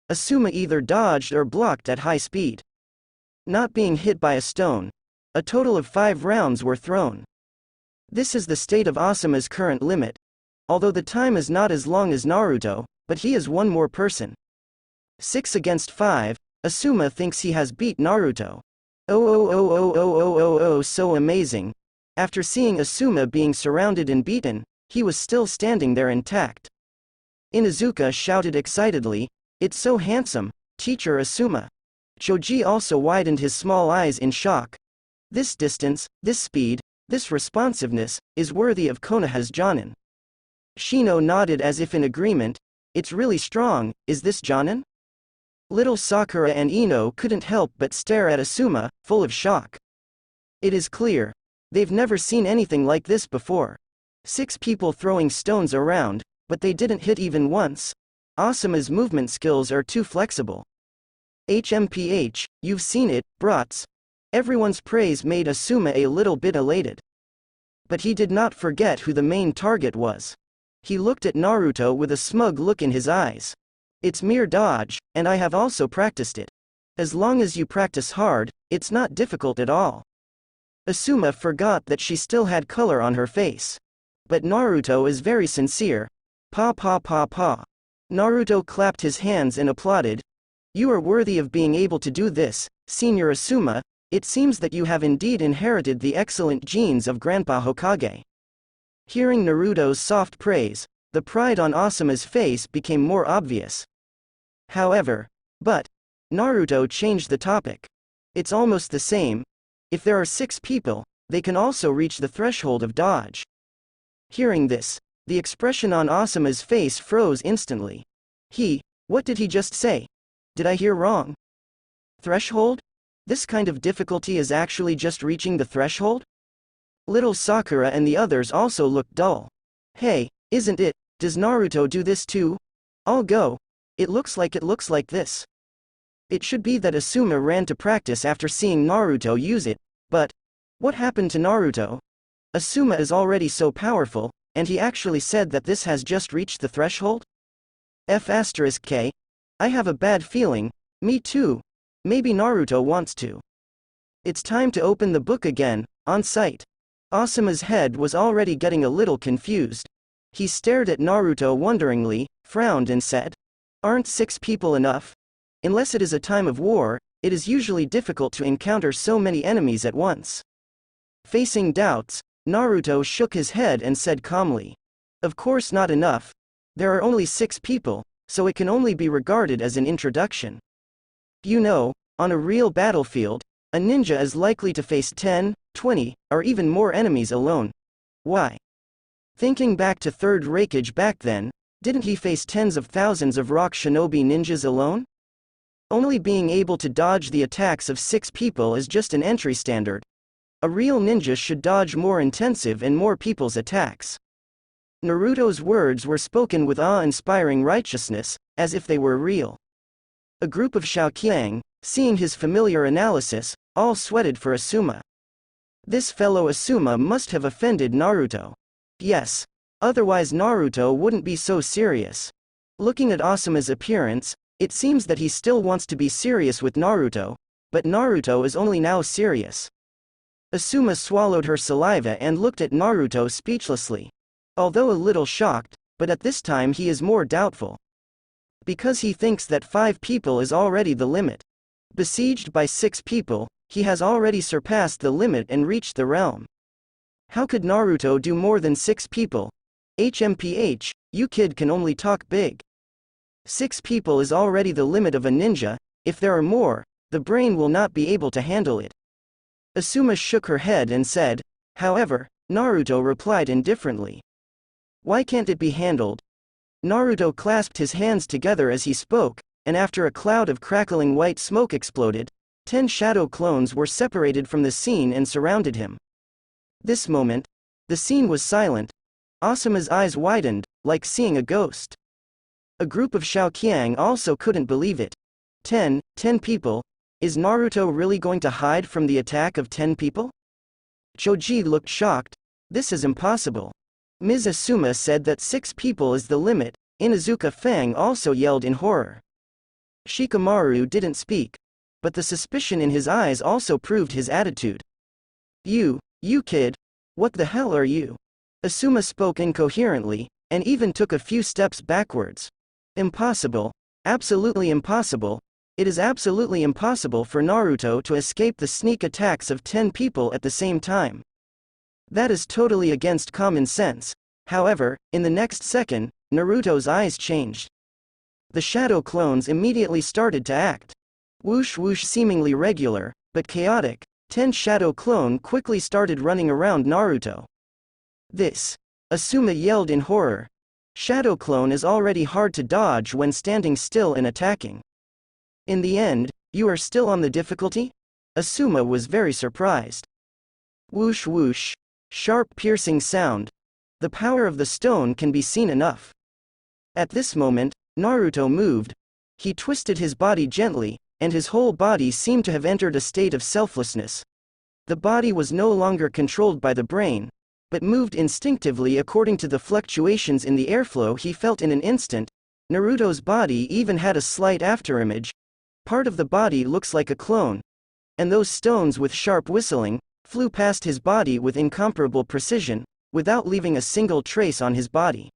S1: Asuma either dodged or blocked at high speed. Not being hit by a stone, a total of 5 rounds were thrown. This is the state of Asuma's current limit. Although the time is not as long as Naruto, but he is one more person. 6 against 5, Asuma thinks he has beat Naruto. Oh, so amazing. After seeing Asuma being surrounded and beaten, he was still standing there intact. Inuzuka shouted excitedly, "It's so handsome, Teacher Asuma." Choji also widened his small eyes in shock. This distance, this speed, this responsiveness, is worthy of Konoha's Jonin. Shino nodded as if in agreement. "It's really strong, is this Jonin?" Little Sakura and Ino couldn't help but stare at Asuma, full of shock. It is clear. They've never seen anything like this before. 6 people throwing stones around, but they didn't hit even once. Asuma's movement skills are too flexible. HMPH, you've seen it, brats. Everyone's praise made Asuma a little bit elated. But he did not forget who the main target was. He looked at Naruto with a smug look in his eyes. "It's mere dodge, and I have also practiced it. As long as you practice hard, it's not difficult at all." Asuma forgot that she still had color on her face. But Naruto is very sincere. Pa. Naruto clapped his hands and applauded. "You are worthy of being able to do this, Senior Asuma. It seems that you have indeed inherited the excellent genes of Grandpa Hokage." Hearing Naruto's soft praise, the pride on Asuma's face became more obvious. However, Naruto changed the topic. "It's almost the same. If there are 6 people, they can also reach the threshold of dodge." Hearing this, the expression on Asuma's face froze instantly. What did he just say? Did I hear wrong? Threshold? This kind of difficulty is actually just reaching the threshold? Little Sakura and the others also looked dull. "Hey, isn't it? Does Naruto do this too? I'll go. It looks like this." It should be that Asuma ran to practice after seeing Naruto use it, but what happened to Naruto? Asuma is already so powerful, and he actually said that this has just reached the threshold? F*K. I have a bad feeling. Me too. Maybe Naruto wants to. It's time to open the book again, on sight. Asuma's head was already getting a little confused. He stared at Naruto wonderingly, frowned and said, "Aren't 6 people enough? Unless it is a time of war, it is usually difficult to encounter so many enemies at once." Facing doubts, Naruto shook his head and said calmly, "Of course not enough. There are only 6 people, so it can only be regarded as an introduction. You know, on a real battlefield, a ninja is likely to face 10, 20, or even more enemies alone. Why? Thinking back to Third Raikage back then, didn't he face tens of thousands of rock shinobi ninjas alone? Only being able to dodge the attacks of 6 people is just an entry standard. A real ninja should dodge more intensive and more people's attacks." Naruto's words were spoken with awe-inspiring righteousness, as if they were real. A group of Shaoqiang, seeing his familiar analysis, all sweated for Asuma. This fellow Asuma must have offended Naruto. Yes. Otherwise Naruto wouldn't be so serious. Looking at Asuma's appearance, it seems that he still wants to be serious with Naruto, but Naruto is only now serious. Asuma swallowed her saliva and looked at Naruto speechlessly. Although a little shocked, but at this time he is more doubtful. Because he thinks that 5 people is already the limit. Besieged by 6 people, he has already surpassed the limit and reached the realm. How could Naruto do more than 6 people? HMPH, you kid can only talk big. 6 people is already the limit of a ninja. If there are more, the brain will not be able to handle it. Asuma shook her head and said, however, Naruto replied indifferently. Why can't it be handled? Naruto clasped his hands together as he spoke, and after a cloud of crackling white smoke exploded, 10 shadow clones were separated from the scene and surrounded him. This moment, the scene was silent. Asuma's eyes widened, like seeing a ghost. A group of Xiaoqiang also couldn't believe it. 10 people? Is Naruto really going to hide from the attack of 10 people? Choji looked shocked. This is impossible. Ms. Asuma said that 6 people is the limit. Inuzuka Fang also yelled in horror. Shikamaru didn't speak, but the suspicion in his eyes also proved his attitude. You kid, what the hell are you? Asuma spoke incoherently, and even took a few steps backwards. Impossible. Absolutely impossible. It is absolutely impossible for Naruto to escape the sneak attacks of 10 people at the same time. That is totally against common sense. However, in the next second, Naruto's eyes changed. The shadow clones immediately started to act. Whoosh whoosh, seemingly regular, but chaotic. 10 shadow clone quickly started running around Naruto. This. Asuma yelled in horror. Shadow clone is already hard to dodge when standing still and attacking. In the end, you are still on the difficulty? Asuma was very surprised. Whoosh whoosh. Sharp piercing sound. The power of the stone can be seen enough. At this moment, Naruto moved. He twisted his body gently, and his whole body seemed to have entered a state of selflessness. The body was no longer controlled by the brain, but moved instinctively according to the fluctuations in the airflow he felt in an instant. Naruto's body even had a slight afterimage. Part of the body looks like a clone. And those stones with sharp whistling flew past his body with incomparable precision, without leaving a single trace on his body.